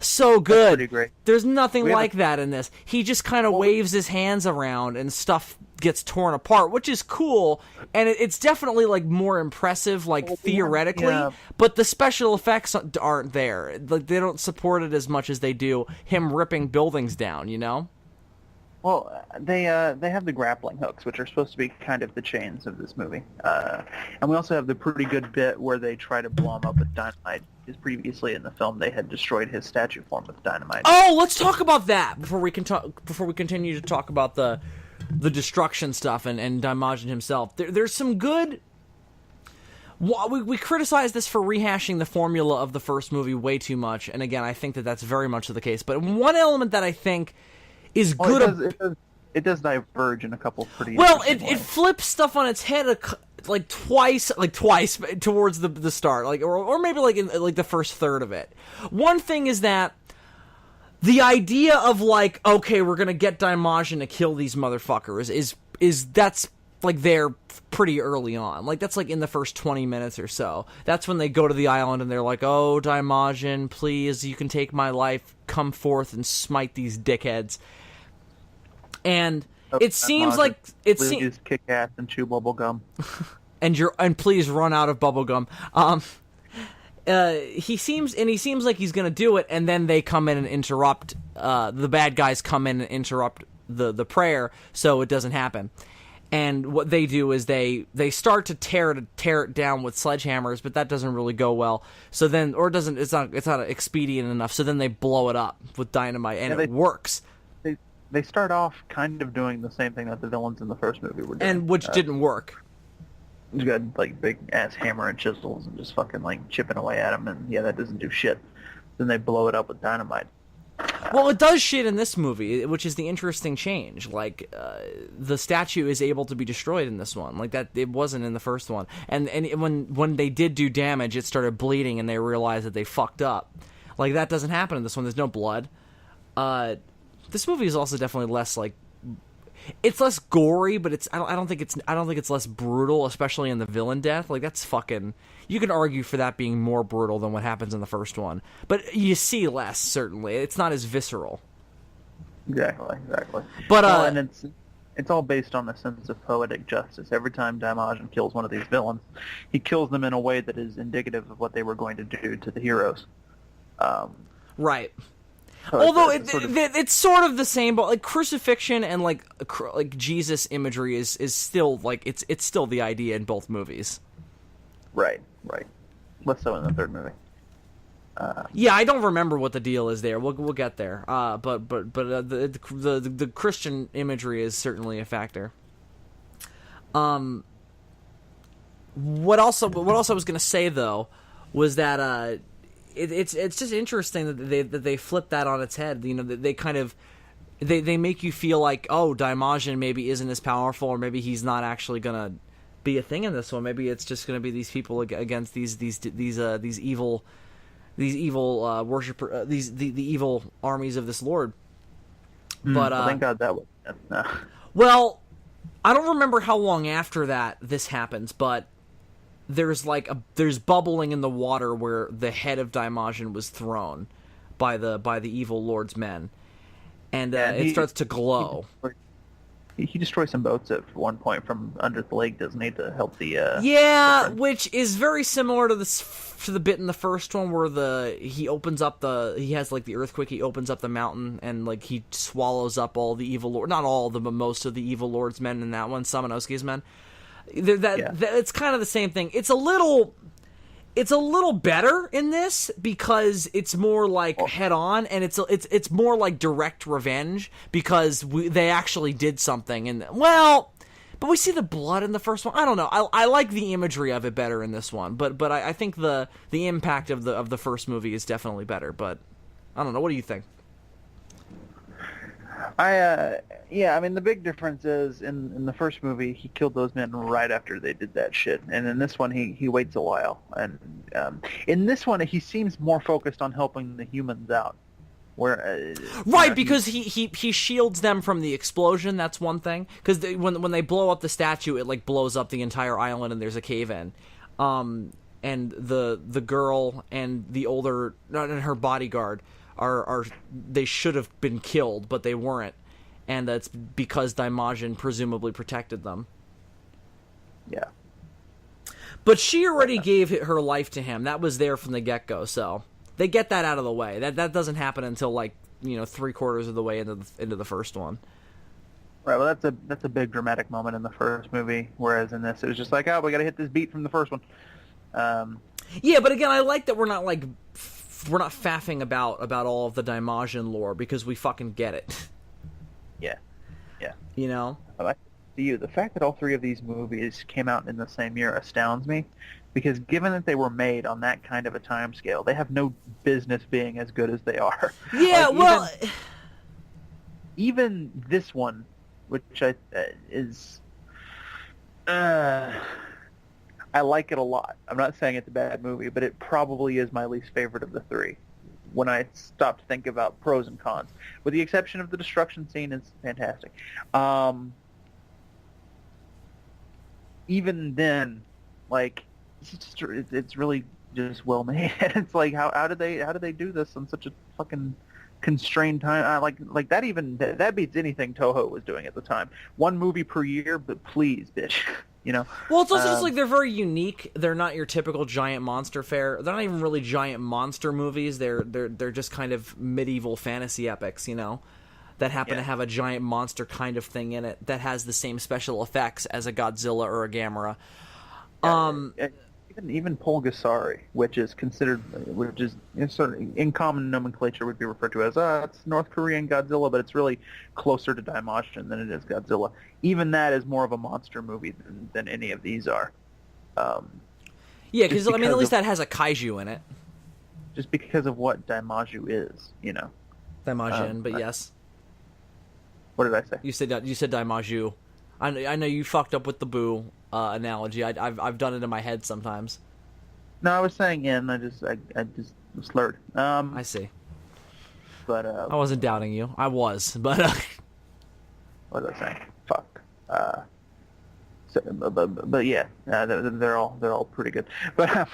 So good. That's pretty great. There's nothing like that in this. He just kind of waves his hands around and stuff gets torn apart, which is cool, and it's definitely like more impressive, like theoretically, but the special effects aren't there. Like they don't support it as much as they do him ripping buildings down, you know? Well, they have the grappling hooks, which are supposed to be kind of the chains of this movie. And we also have the pretty good bit where they try to blow him up with dynamite, because previously in the film they had destroyed his statue form with dynamite. Oh, let's talk about that before we continue to talk about the destruction stuff and Daimajin himself. There's some good... We criticize this for rehashing the formula of the first movie way too much, and again, I think that's very much the case. But one element that I think is good... it does diverge in a couple pretty. Well, interesting it ways. flips stuff on its head like twice towards the start, like or maybe like in like the first third of it. One thing is that the idea of like, okay, we're gonna get Daimajin to kill these motherfuckers is that's like there pretty early on. Like that's like in the first 20 minutes or so. That's when they go to the island and they're like, oh, Daimajin, please, you can take my life. Come forth and smite these dickheads. And it seems like please kick ass and chew bubble gum. and please run out of bubble gum. He seems like he's gonna do it, and then they come in and interrupt. The bad guys come in and interrupt the prayer, so it doesn't happen. And what they do is they start to tear it down with sledgehammers, but that doesn't really go well. So then, or it's not expedient enough. So then they blow it up with dynamite, and it works. They start off kind of doing the same thing that the villains in the first movie were doing, and which didn't work. You got like big ass hammer and chisels and just fucking like chipping away at them, and yeah, that doesn't do shit. Then they blow it up with dynamite. Well, it does shit in this movie, which is the interesting change. Like, the statue is able to be destroyed in this one. Like, that it wasn't in the first one. And when they did do damage, it started bleeding, and they realized that they fucked up. Like, that doesn't happen in this one. There's no blood. This movie is also definitely less, like... It's less gory, but I don't think it's less brutal, especially in the villain death. Like, that's fucking... You can argue for that being more brutal than what happens in the first one. But you see less, certainly. It's not as visceral. Exactly. But, and it's all based on a sense of poetic justice. Every time Daimajin kills one of these villains, he kills them in a way that is indicative of what they were going to do to the heroes. Right. So Although it's sort of the same, but like crucifixion and like Jesus imagery is still like it's still the idea in both movies. Right. Less so in the third movie. Yeah, I don't remember what the deal is there. We'll get there. But the Christian imagery is certainly a factor. What else I was gonna say though was that it's just interesting that they flip that on its head. You know, they kind of they make you feel like, oh, Daimajin maybe isn't as powerful, or maybe he's not actually gonna be a thing in this one. Maybe it's just gonna be these people against these evil worshiper the evil armies of this lord. But well, thank God that was. No. Well, I don't remember how long after that this happens, but there's bubbling in the water where the head of Daimajin was thrown by the evil lord's men, and it starts to glow. He destroys some boats at one point from under the lake, doesn't he, to help the... which is very similar to the bit in the first one where he has like the earthquake, he opens up the mountain, and like he swallows up all the evil lord, not all of them, but most of the evil lord's men in that one, Samanosuke's men. It's kind of the same thing. It's a little better in this because it's more like head on, and it's more like direct revenge because they actually did something, and but we see the blood in the first one. I don't know. I like the imagery of it better in this one, but I think the impact of the first movie is definitely better. But I don't know. What do you think? I mean, the big difference is in the first movie, he killed those men right after they did that shit. And in this one, he waits a while. And in this one, he seems more focused on helping the humans out. Where right, because he shields them from the explosion. That's one thing. Because when they blow up the statue, it like blows up the entire island, and there's a cave in. And the girl and the older and her bodyguard are they should have been killed, but they weren't, and that's because Daimajin presumably protected them. Yeah. But she already gave her life to him. That was there from the get-go, so they get that out of the way. That doesn't happen until like 3/4 of the way into the first one. Right. Well, that's a big dramatic moment in the first movie, whereas in this it was just like, oh, we got to hit this beat from the first one. Yeah, but again, I like that we're not faffing about all of the Daimajin lore because we fucking get it. Yeah. You know? The fact that all three of these movies came out in the same year astounds me, because given that they were made on that kind of a time scale, they have no business being as good as they are. Yeah, even this one which is I like it a lot. I'm not saying it's a bad movie, but it probably is my least favorite of the three. When I stop to think about pros and cons, with the exception of the destruction scene, it's fantastic. Even then, like it's really just well made. It's like how did they do this on such a fucking constrained time? Like that beats anything Toho was doing at the time. One movie per year, but please, bitch. You know. Well, it's also just like they're very unique. They're not your typical giant monster fare. They're not even really giant monster movies. They're just kind of medieval fantasy epics, you know, that happen to have a giant monster kind of thing in it that has the same special effects as a Godzilla or a Gamera. Even Pulgasari, which is sort of in common nomenclature would be referred to as it's North Korean Godzilla, but it's really closer to Daimajin than it is Godzilla. Even that is more of a monster movie than any of these are. Yeah, because I mean, at least that has a kaiju in it. Just because of what Daimaju is, you know. Daimajin, but yes. What did I say? You said Daimaju. I know you fucked up with the boo analogy. I've done it in my head sometimes. No, I was saying in. I just slurred. I see. But I wasn't doubting you. I was, but what was I saying? Fuck. But yeah, they're all pretty good. But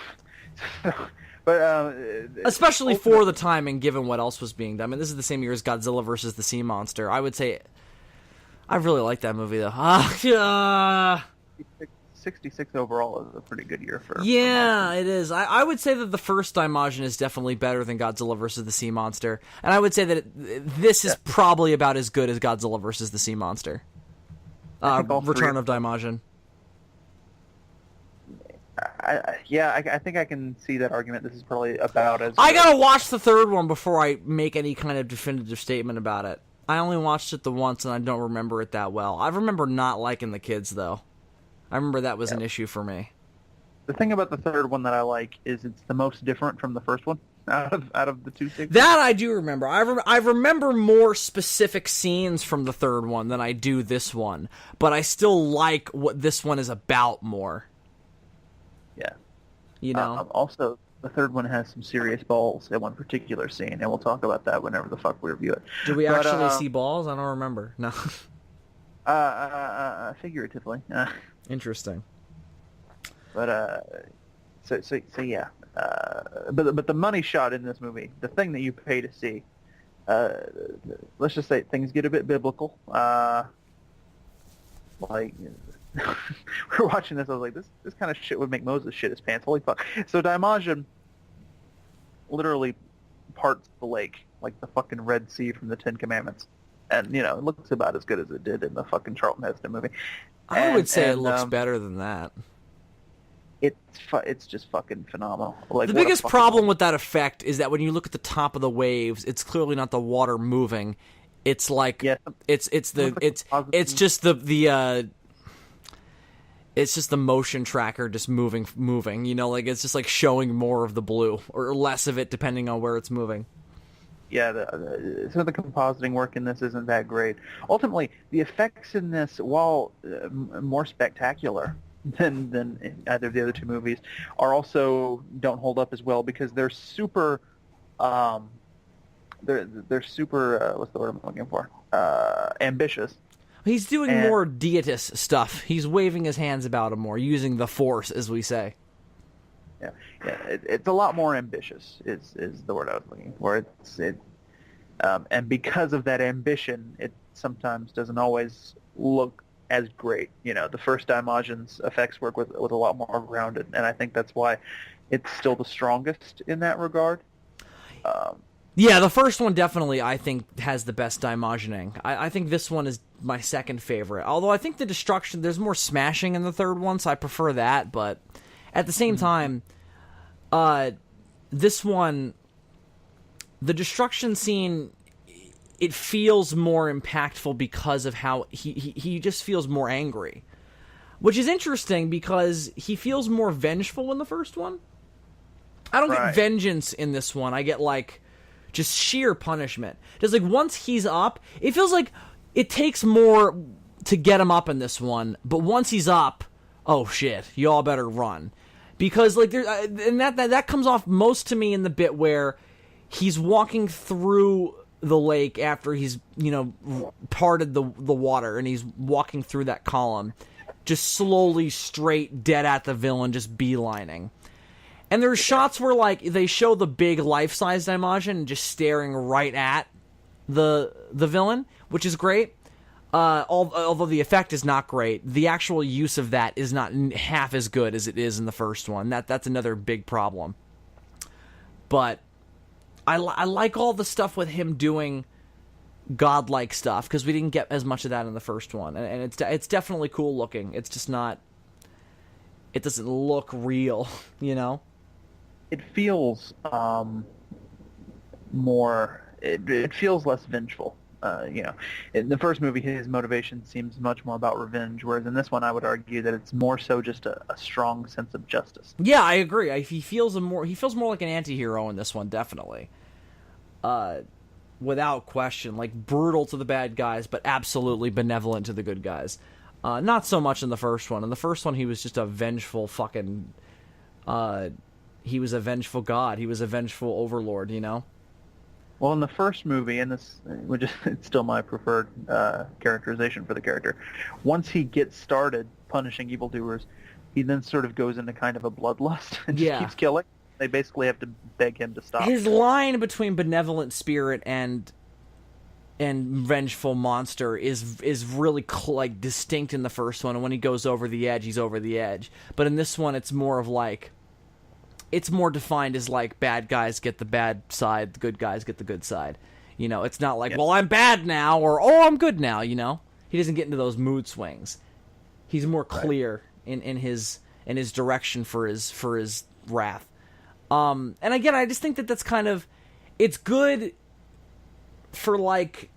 especially for the time and given what else was being done. I mean, this is the same year as Godzilla versus the Sea Monster. I would say I really like that movie though. 66 overall is a pretty good year for. Yeah, it is. I would say that the first Daimajin is definitely better than Godzilla versus the Sea Monster, and I would say that this is probably about as good as Godzilla versus the Sea Monster. Return of Daimajin. I think I can see that argument. This is probably about as. I gotta watch the third one before I make any kind of definitive statement about it. I only watched it the once, and I don't remember it that well. I remember not liking the kids, though. I remember that was an issue for me. The thing about the third one that I like is it's the most different from the first one out of the two sequels. That I do remember. I remember more specific scenes from the third one than I do this one, but I still like what this one is about more. Yeah. You know? Also, the third one has some serious balls in one particular scene, and we'll talk about that whenever the fuck we review it. Do we actually see balls? I don't remember. No. Figuratively. Interesting. But so yeah. But the money shot in this movie, the thing that you pay to see, let's just say things get a bit biblical. Like we were watching this, I was like, this kind of shit would make Moses shit his pants. Holy fuck! So Daimajin literally parts the lake like the fucking Red Sea from the Ten Commandments, and you know it looks about as good as it did in the fucking Charlton Heston movie. I would say it looks better than that. It's just fucking phenomenal. Like, the biggest problem with that effect is that when you look at the top of the waves, it's clearly not the water moving. It's like it's just the motion tracker just moving. You know, like it's just like showing more of the blue or less of it depending on where it's moving. Yeah, some of the compositing work in this isn't that great. Ultimately, the effects in this, while more spectacular than either of the other two movies, are also don't hold up as well because they're super. They're super. What's the word I'm looking for? Ambitious. He's doing more deitist stuff. He's waving his hands about him more, using the force, as we say. Yeah, it's a lot more ambitious. Is the word I was looking for? And because of that ambition, it sometimes doesn't always look as great. You know, the first Daimajin's effects work with a lot more grounded, and I think that's why it's still the strongest in that regard. Yeah, the first one definitely, I think, has the best Daimajining. I think this one is my second favorite. Although I think the destruction, there's more smashing in the third one, so I prefer that. But at the same time, this one, the destruction scene, it feels more impactful because of how he just feels more angry. Which is interesting because he feels more vengeful in the first one. I don't get vengeance in this one. I get, like, just sheer punishment. Just, like, once he's up, it feels like it takes more to get him up in this one. But once he's up, oh shit, you all better run. Because, like, there, and that comes off most to me in the bit where he's walking through the lake after he's, parted the water, and he's walking through that column, just slowly straight dead at the villain, just beelining. And there's shots where, like, they show the big life-size Daimajin just staring right at the villain, which is great. Although the effect is not great, the actual use of that is not half as good as it is in the first one. That's another big problem. But I like all the stuff with him doing godlike stuff, because we didn't get as much of that in the first one, and it's definitely cool looking. It's just not. It doesn't look real, It feels more. It feels less vengeful. In the first movie, his motivation seems much more about revenge, whereas in this one, I would argue that it's more so just a strong sense of justice. Yeah, I agree. He feels more like an anti-hero in this one, definitely. Without question, like, brutal to the bad guys, but absolutely benevolent to the good guys. Not so much in the first one. In the first one, he was just a vengeful fucking. He was a vengeful god. He was a vengeful overlord. Well, in the first movie, and it's still my preferred characterization for the character, once he gets started punishing evildoers, he then sort of goes into kind of a bloodlust and just keeps killing. They basically have to beg him to stop. His line between benevolent spirit and vengeful monster is really distinct in the first one, and when he goes over the edge, he's over the edge. But in this one, it's more of like, it's more defined as like, bad guys get the bad side, the good guys get the good side. It's not like, well, I'm bad now, or I'm good now. He doesn't get into those mood swings. He's more clear in his direction for his wrath. And again, I just think that's kind of, it's good for like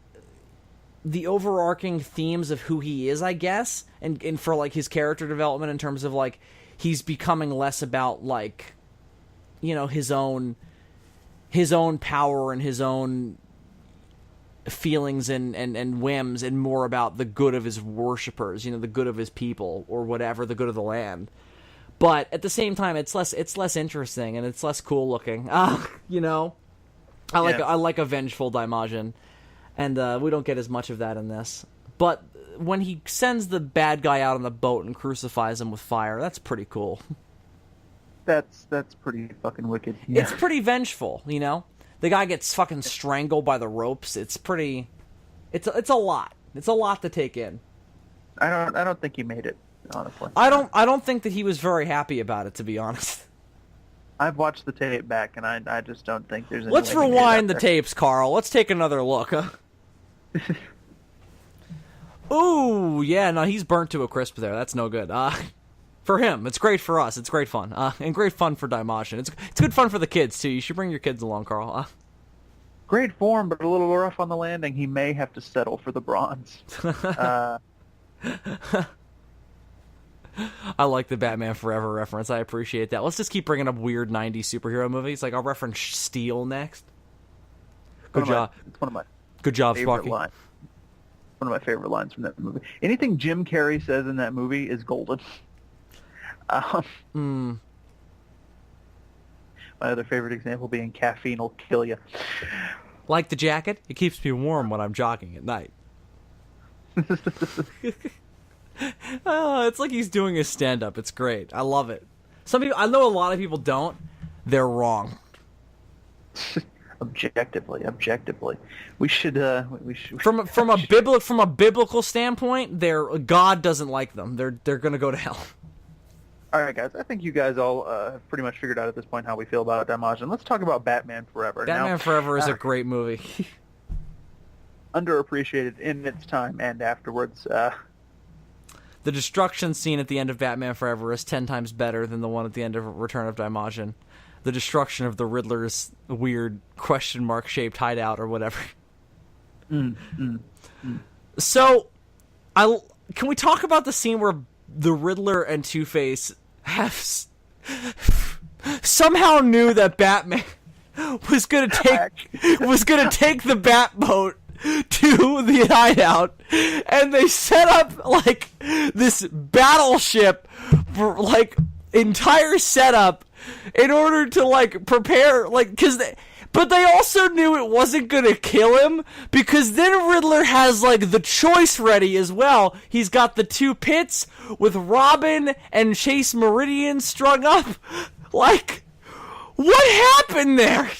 the overarching themes of who he is, I guess, and for like his character development in terms of like he's becoming less about like, his own power and his own feelings and whims, and more about the good of his worshippers, the good of his people, or whatever, the good of the land. But at the same time, it's less interesting, and it's less cool looking. I like a vengeful Daimajin, and we don't get as much of that in this. But when he sends the bad guy out on the boat and crucifies him with fire, that's pretty cool. That's pretty fucking wicked. Yeah. It's pretty vengeful, The guy gets fucking strangled by the ropes. It's pretty. It's a lot. It's a lot to take in. I don't think he made it. Honestly, I don't think that he was very happy about it, to be honest. I've watched the tape back, and I just don't think there's any. Let's rewind the tapes, Carl. Let's take another look. Ooh, yeah, no, he's burnt to a crisp there. That's no good. For him, it's great for us. It's great fun, and great fun for Daimajin. It's good fun for the kids too. You should bring your kids along, Carl. Great form, but a little rough on the landing. He may have to settle for the bronze. I like the Batman Forever reference. I appreciate that. Let's just keep bringing up weird 90s superhero movies. Like, I'll reference Steel next. Good job. It's one of my Good job, Sparky. One of my favorite lines from that movie. Anything Jim Carrey says in that movie is golden. My other favorite example being caffeine will kill you. Like the jacket? It keeps me warm when I'm jogging at night. It's like he's doing his stand-up. It's great. I love it. I know a lot of people don't. They're wrong. Objectively, we should. From a biblical standpoint, God doesn't like them. They're gonna go to hell. All right, guys. I think you guys all have pretty much figured out at this point how we feel about Daimajin. Let's talk about Batman Forever. Batman Forever is a great movie. Underappreciated in its time and afterwards. The destruction scene at the end of Batman Forever is 10 times better than the one at the end of Return of Daimajin. The destruction of the Riddler's weird question mark shaped hideout or whatever. So, can we talk about the scene where the Riddler and Two-Face somehow knew that Batman was gonna take the Batboat to the hideout, and they set up like this battleship for like entire setup in order to like prepare, like, but they also knew it wasn't gonna kill him, because then Riddler has like the choice ready as well. He's got the two pits with Robin and Chase Meridian strung up. Like, what happened there?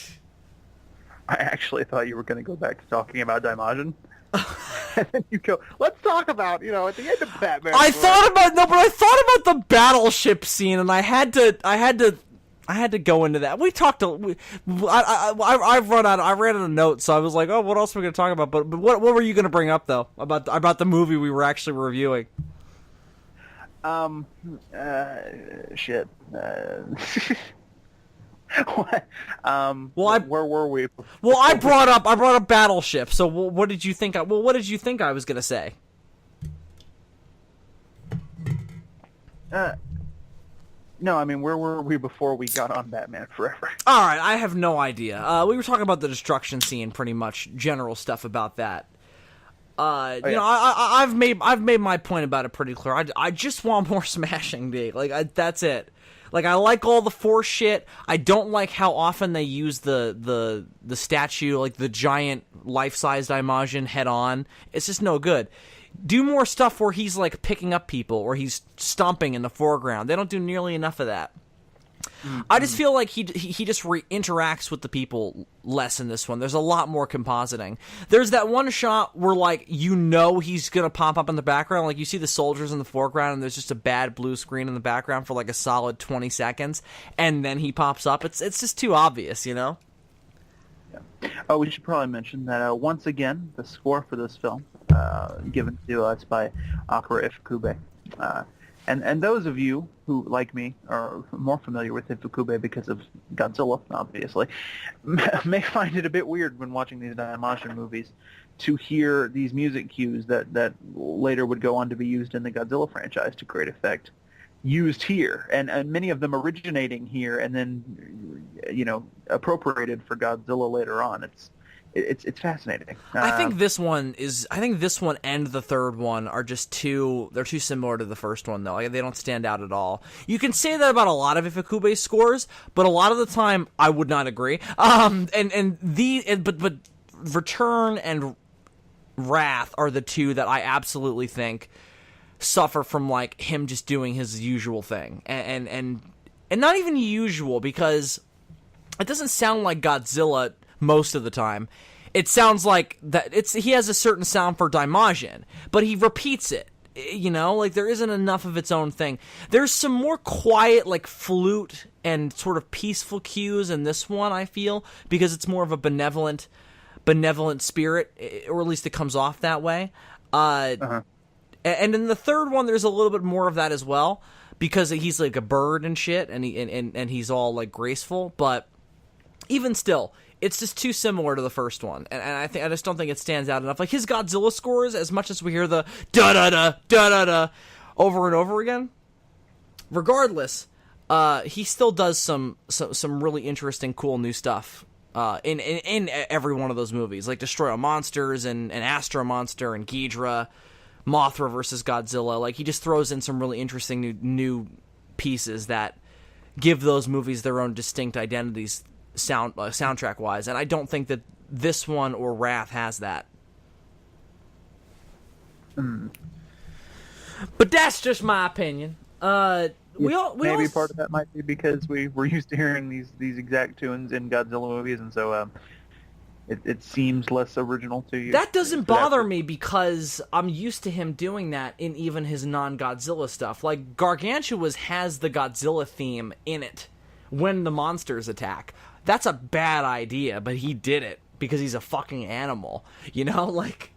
I actually thought you were going to go back to talking about Daimajin. And then you go, let's talk about, at the end of Batman. I thought about the battleship scene, and I had to go into that. We talked. I ran out of notes, so I was like, oh, what else are we going to talk about? But what were you going to bring up though about the movie we were actually reviewing? Shit. What? Where were we? Well, I brought up Battleship. So what did you think? What did you think I was gonna say? No, I mean, where were we before we got on Batman Forever? All right, I have no idea. We were talking about the destruction scene, pretty much general stuff about that. I've made my point about it pretty clear. I just want more smashing, dude. Like that's it. Like, I like all the Force shit. I don't like how often they use the statue, like the giant life-size Daimajin head on. It's just no good. Do more stuff where he's like picking up people or he's stomping in the foreground. They don't do nearly enough of that. Mm-hmm. I just feel like he just interacts with the people less in this one. There's a lot more compositing. There's that one shot where, like, he's gonna pop up in the background. Like, you see the soldiers in the foreground, and there's just a bad blue screen in the background for like a solid 20 seconds, and then he pops up. It's just too obvious, Yeah. Oh, we should probably mention that once again, the score for this film given to us by Akira Ifukube. And those of you who, like me, are more familiar with Ifukube because of Godzilla, obviously, may find it a bit weird when watching these Daimajin movies to hear these music cues that later would go on to be used in the Godzilla franchise to great effect, used here, and many of them originating here and then, appropriated for Godzilla later on. It's fascinating. I think this one and the third one are just too similar to the first one, though. Like, they don't stand out at all. You can say that about a lot of Ifukube's scores, but a lot of the time I would not agree. But Return and Wrath are the two that I absolutely think suffer from, like, him just doing his usual thing. And not even usual, because it doesn't sound like Godzilla most of the time. It sounds like that he has a certain sound for Daimajin, but he repeats it. Like, there isn't enough of its own thing. There's some more quiet, like, flute and sort of peaceful cues in this one, I feel, because it's more of a benevolent spirit, or at least it comes off that way. And in the third one, there's a little bit more of that as well, because he's like a bird and shit, and he's all like graceful. But even still, it's just too similar to the first one, and I just don't think it stands out enough. Like, his Godzilla scores, as much as we hear the da da da da da da over and over again, regardless, he still does some really interesting, cool new stuff in every one of those movies, like Destroy All Monsters and Astro Monster and Ghidra, Mothra versus Godzilla. Like, he just throws in some really interesting new pieces that give those movies their own distinct identities, soundtrack wise, and I don't think that this one or Wrath has that. But that's just my opinion. Maybe part of that might be because we were used to hearing these exact tunes in Godzilla movies, and so it seems less original to you. That doesn't bother me, because I'm used to him doing that in even his non-Godzilla stuff. Like, Gargantua's has the Godzilla theme in it when the monsters attack. That's a bad idea, but he did it because he's a fucking animal. Like...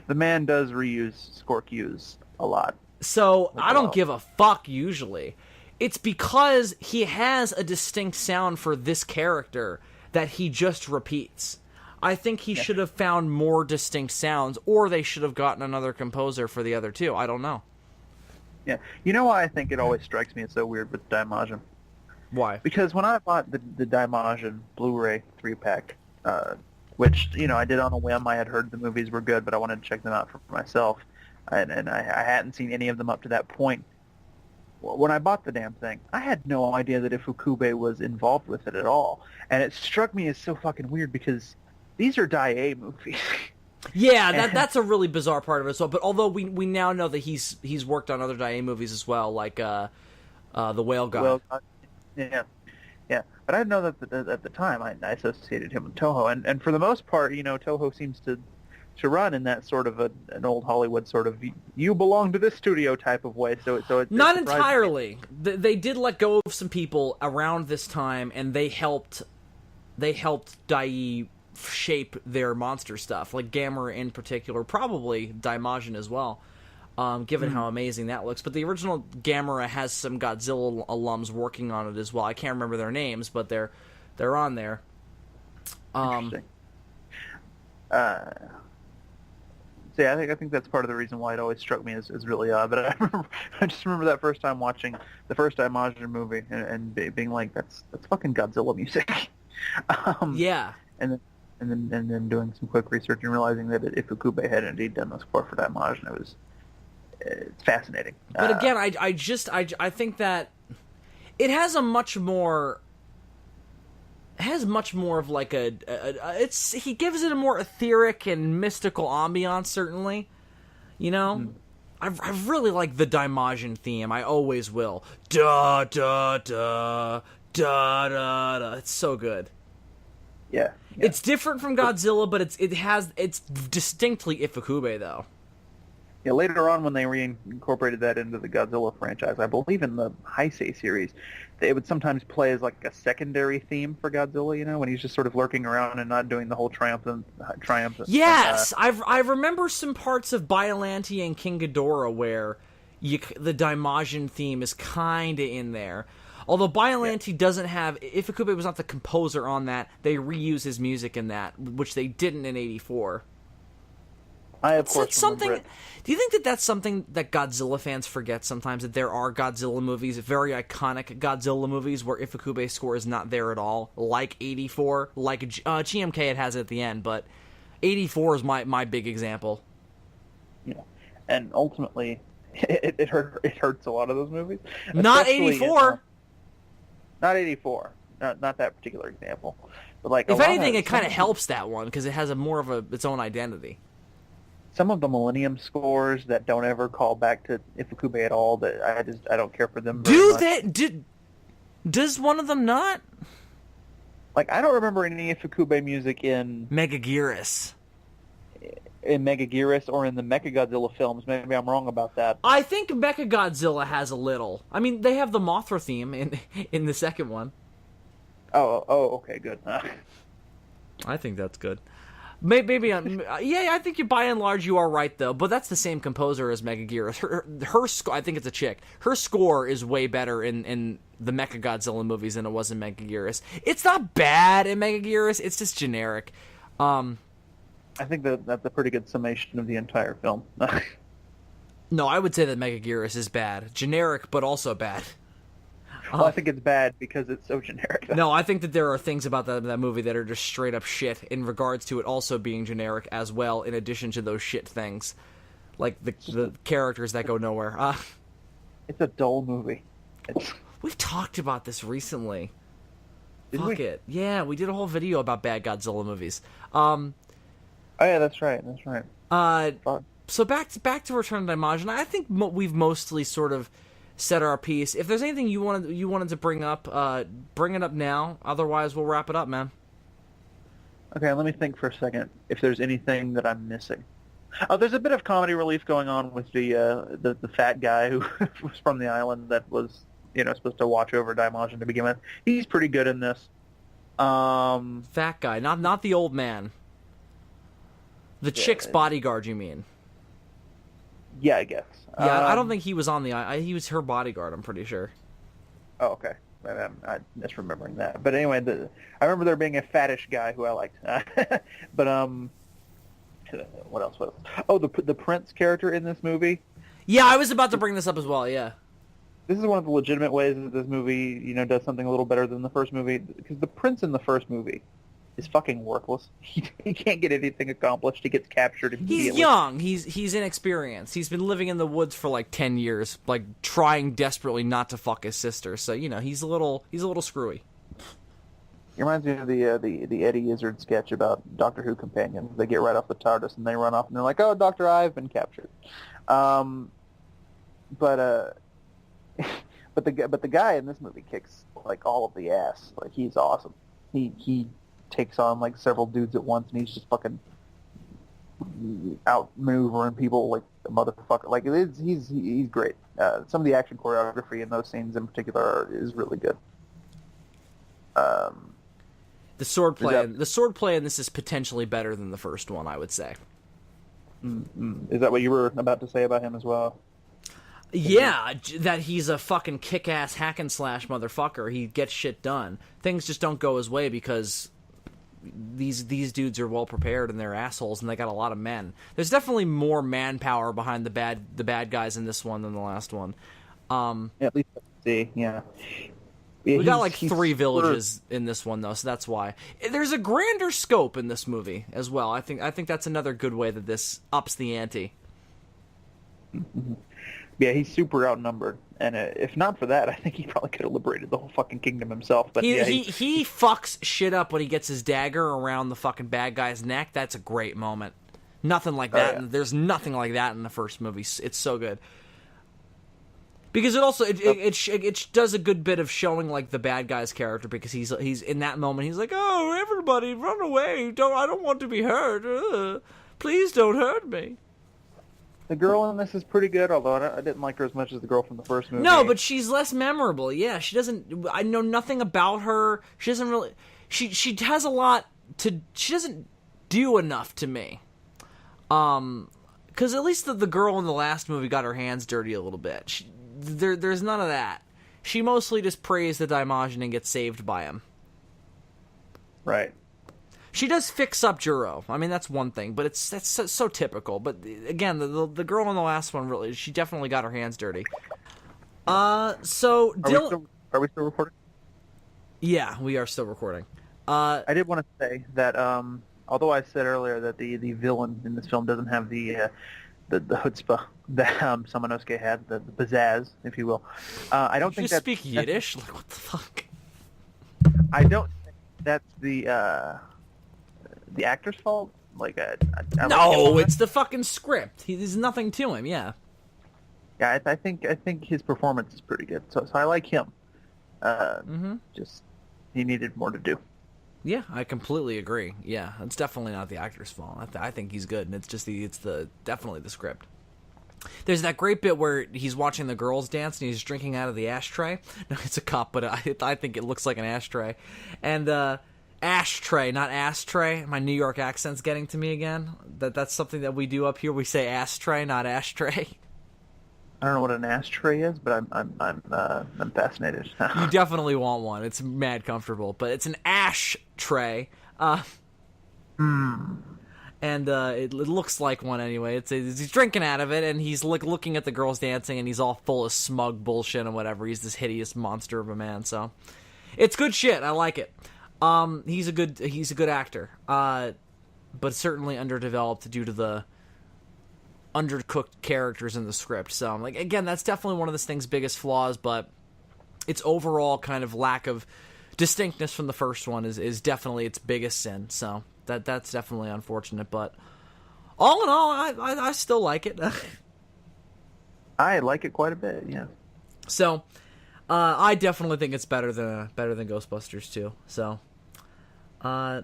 The man does reuse score cues a lot. So, I don't give a fuck, usually. It's because he has a distinct sound for this character that he just repeats. I think he should have found more distinct sounds, or they should have gotten another composer for the other two. I don't know. Yeah. You know why I think it always strikes me as so weird with Daimajin? Why? Because when I bought the Daimajin Blu-ray 3-pack which, I did on a whim. I had heard the movies were good, but I wanted to check them out for myself. And I hadn't seen any of them up to that point. When I bought the damn thing, I had no idea that Ifukube was involved with it at all. And it struck me as so fucking weird because these are Dai movies. Yeah, that's a really bizarre part of it. So, but although we now know that he's worked on other Dai movies as well, like The Whale God. Yeah. But I didn't know that at the time. I associated him with Toho, and for the most part, Toho seems to run in that sort of an old Hollywood sort of you belong to this studio type of way. So it's not entirely. They did let go of some people around this time, and they helped Dai shape their monster stuff, like Gamera in particular, probably Daimajin as well. Given how amazing that looks. But the original Gamera has some Godzilla alums working on it as well. I can't remember their names, but they're on there. Interesting. So yeah, I think that's part of the reason why it always struck me as really odd. But I just remember that first time watching the first Daimajin movie and being like, that's fucking Godzilla music. Yeah. And then doing some quick research and realizing that Ifukube had indeed done the score for Daimajin. It's fascinating. But again, I think that it has a much more. It has much more of like he gives it a more etheric and mystical ambiance, certainly. I really like the Daimajin theme. I always will. Da da da da da da. It's so good. Yeah. It's different from Godzilla, but it's distinctly Ifukube though. Yeah, later on when they reincorporated that into the Godzilla franchise, I believe in the Heisei series, it would sometimes play as like a secondary theme for Godzilla, when he's just sort of lurking around and not doing the whole triumphant. Yes, I remember some parts of Biollante and King Ghidorah where the Daimajin theme is kind of in there. Although Biollante doesn't have... Ifukube was not the composer on that, they reuse his music in that, which they didn't in 84. I, of course, something. remember it. Do you think that that's something that Godzilla fans forget sometimes? That there are Godzilla movies, very iconic Godzilla movies, where Ifukube's score is not there at all, like 84, like GMK. It has it at the end, but 84 is my big example. Yeah, and ultimately, it hurts a lot of those movies. Not 84. Not 84. Not that particular example. But like, if anything, it kind of helps that one because it has more of its own identity. Some of the Millennium scores that don't ever call back to Ifukube at all, that I don't care for them very much. Does one of them not? Like, I don't remember any Ifukube music in Megaguirus. In Megaguirus or in the Mechagodzilla films. Maybe I'm wrong about that. I think Mechagodzilla has a little. I mean, they have the Mothra theme in the second one. Oh, okay, good. I think that's good. Maybe I think you by and large you are right though, but that's the same composer as Megaguirus. Her score, I think it's a chick. Her score is way better in the Mechagodzilla movies than it was in Megaguirus. It's not bad in Megaguirus, it's just generic. I think that's a pretty good summation of the entire film. No, I would say that Megaguirus is bad. Generic, but also bad. Well, I think it's bad because it's so generic. No, I think that there are things about that movie that are just straight up shit in regards to it also being generic as well, in addition to those shit things. Like the characters that go nowhere. It's a dull movie. We've talked about this recently. Did we? It. Yeah, we did a whole video about bad Godzilla movies. Oh yeah, that's right. So back to Return to Daimajin. I think we've mostly sort of said our piece. If there's anything you wanted to bring up, bring it up now. Otherwise, we'll wrap it up, man. Okay, let me think for a second. If there's anything that I'm missing. Oh, there's a bit of comedy relief going on with the fat guy who was from the island that was supposed to watch over Daimajin to begin with. He's pretty good in this. Fat guy, not the old man. The chick's bodyguard, you mean? Yeah, I guess. Yeah, I don't think he was on he was her bodyguard, I'm pretty sure. Oh, okay. I'm misremembering that. But anyway, I remember there being a fattish guy who I liked. But, what else? Oh, the Prince character in this movie? Yeah, I was about to bring this up as well, yeah. This is one of the legitimate ways that this movie, does something a little better than the first movie. Because the Prince in the first movie is fucking worthless. He can't get anything accomplished. He gets captured immediately. He's young. He's inexperienced. He's been living in the woods for like 10 years, like trying desperately not to fuck his sister. So he's a little screwy. It reminds me of the Eddie Izzard sketch about Doctor Who companions. They get right off the TARDIS and they run off and they're like, "Oh, Doctor, I've been captured." But the guy in this movie kicks like all of the ass. Like he's awesome. He takes on like several dudes at once and he's just fucking outmaneuvering people like a motherfucker. Like he's great. Some of the action choreography in those scenes in particular is really good. The sword play in this is potentially better than the first one, I would say. Is that what you were about to say about him as well? Yeah, that he's a fucking kick-ass hack and slash motherfucker. He gets shit done. Things just don't go his way because these dudes are well prepared and they're assholes and they got a lot of men. There's definitely more manpower behind the bad guys in this one than the last one. At least see, yeah. We got like 3 villages in this one though, so that's why. There's a grander scope in this movie as well. I think that's another good way that this ups the ante. Mm-hmm. Yeah, he's super outnumbered, and if not for that, I think he probably could have liberated the whole fucking kingdom himself. But he fucks shit up when he gets his dagger around the fucking bad guy's neck. That's a great moment. Nothing like that. Yeah. There's nothing like that in the first movie. It's so good. Because it also it does a good bit of showing like the bad guy's character, because he's in that moment he's like, "Oh, everybody run away. I don't want to be hurt. Please don't hurt me." The girl in this is pretty good, although I didn't like her as much as the girl from the first movie. No, but she's less memorable. Yeah, she doesn't. I know nothing about her. She doesn't really. She has a lot to. She doesn't do enough to me. Because at least the girl in the last movie got her hands dirty a little bit. There's none of that. She mostly just prays the Daimajin and gets saved by him. Right. She does fix up Juro. I mean, that's one thing, but that's so typical. But again, the girl in the last one, really, she definitely got her hands dirty. So Dylan, are we still recording? Yeah, we are still recording. I did want to say that although I said earlier that the villain in this film doesn't have the chutzpah that Samanosuke had, the pizzazz, if you will. I don't think you speak Yiddish. Like, what the fuck? I don't think that's the actor's fault. Like, no, it's the fucking script. There's nothing to him. Yeah. Yeah, I think his performance is pretty good. So I like him. Just he needed more to do. Yeah, I completely agree. Yeah, it's definitely not the actor's fault. I think he's good, and it's just definitely the script. There's that great bit where he's watching the girls dance and he's drinking out of the ashtray. No, it's a cup, but I think it looks like an ashtray. And ashtray, not ashtray. My New York accent's getting to me again. That's something that we do up here. We say ashtray, not ashtray. I don't know what an ashtray is, but I'm fascinated. You definitely want one. It's mad comfortable, but it's an ashtray. And it looks like one anyway. He's drinking out of it, and he's looking at the girls dancing, and he's all full of smug bullshit and whatever. He's this hideous monster of a man. So it's good shit. I like it. He's a good actor, but certainly underdeveloped due to the undercooked characters in the script. So, like, again, that's definitely one of this thing's biggest flaws, but its overall kind of lack of distinctness from the first one is definitely its biggest sin. So that's definitely unfortunate, but all in all, I still like it. I like it quite a bit, yeah. So I definitely think it's better than Ghostbusters 2. So how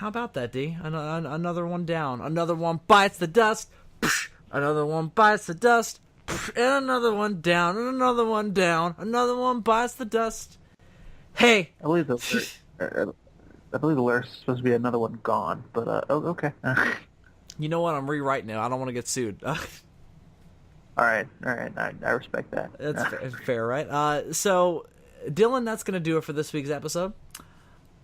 about that, D? Another one down. Another one bites the dust. Another one bites the dust. And another one down. And another one down. Another one bites the dust. Hey. I believe the lyrics is supposed to be another one gone, but okay. You know what? I'm rewriting it. I don't want to get sued. All right. I respect that. That's fair, right? So, Dylan, that's going to do it for this week's episode.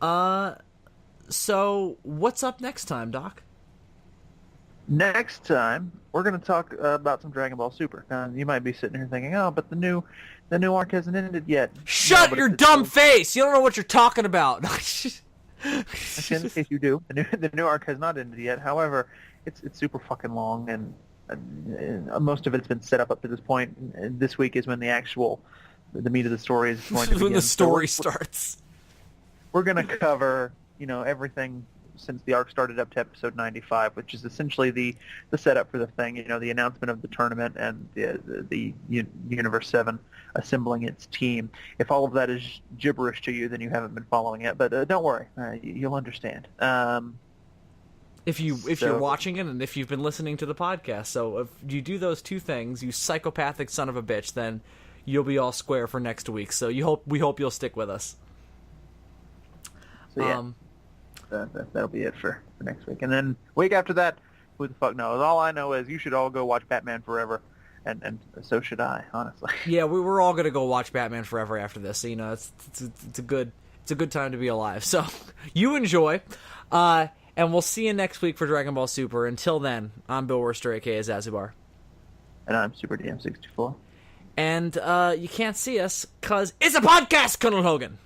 So, what's up next time, Doc? Next time, we're going to talk about some Dragon Ball Super. You might be sitting here thinking, oh, but the new arc hasn't ended yet. Shut your dumb face! You don't know what you're talking about. Actually, in this case, you do. The new arc has not ended yet. However, it's super fucking long, and most of it's been set up to this point. And this week is when the meat of the story is going to begin. When the story starts. We're going to cover, everything since the arc started up to episode 95, which is essentially the setup for the thing. The announcement of the tournament and the Universe 7 assembling its team. If all of that is gibberish to you, then you haven't been following it. But don't worry, you'll understand. If you're watching it and if you've been listening to the podcast, so if you do those two things, you psychopathic son of a bitch, then you'll be all square for next week. So we hope you'll stick with us. So yeah. That'll be it for next week. And then week after that, who the fuck knows? All I know is you should all go watch Batman Forever, and so should I, honestly. Yeah, we're all gonna go watch Batman Forever after this. So, it's a good time to be alive. So you enjoy, and we'll see you next week for Dragon Ball Super. Until then, I'm Bill Worster, aka Zazubaar, and I'm Super DM64. And you can't see us because it's a podcast, Colonel Hogan.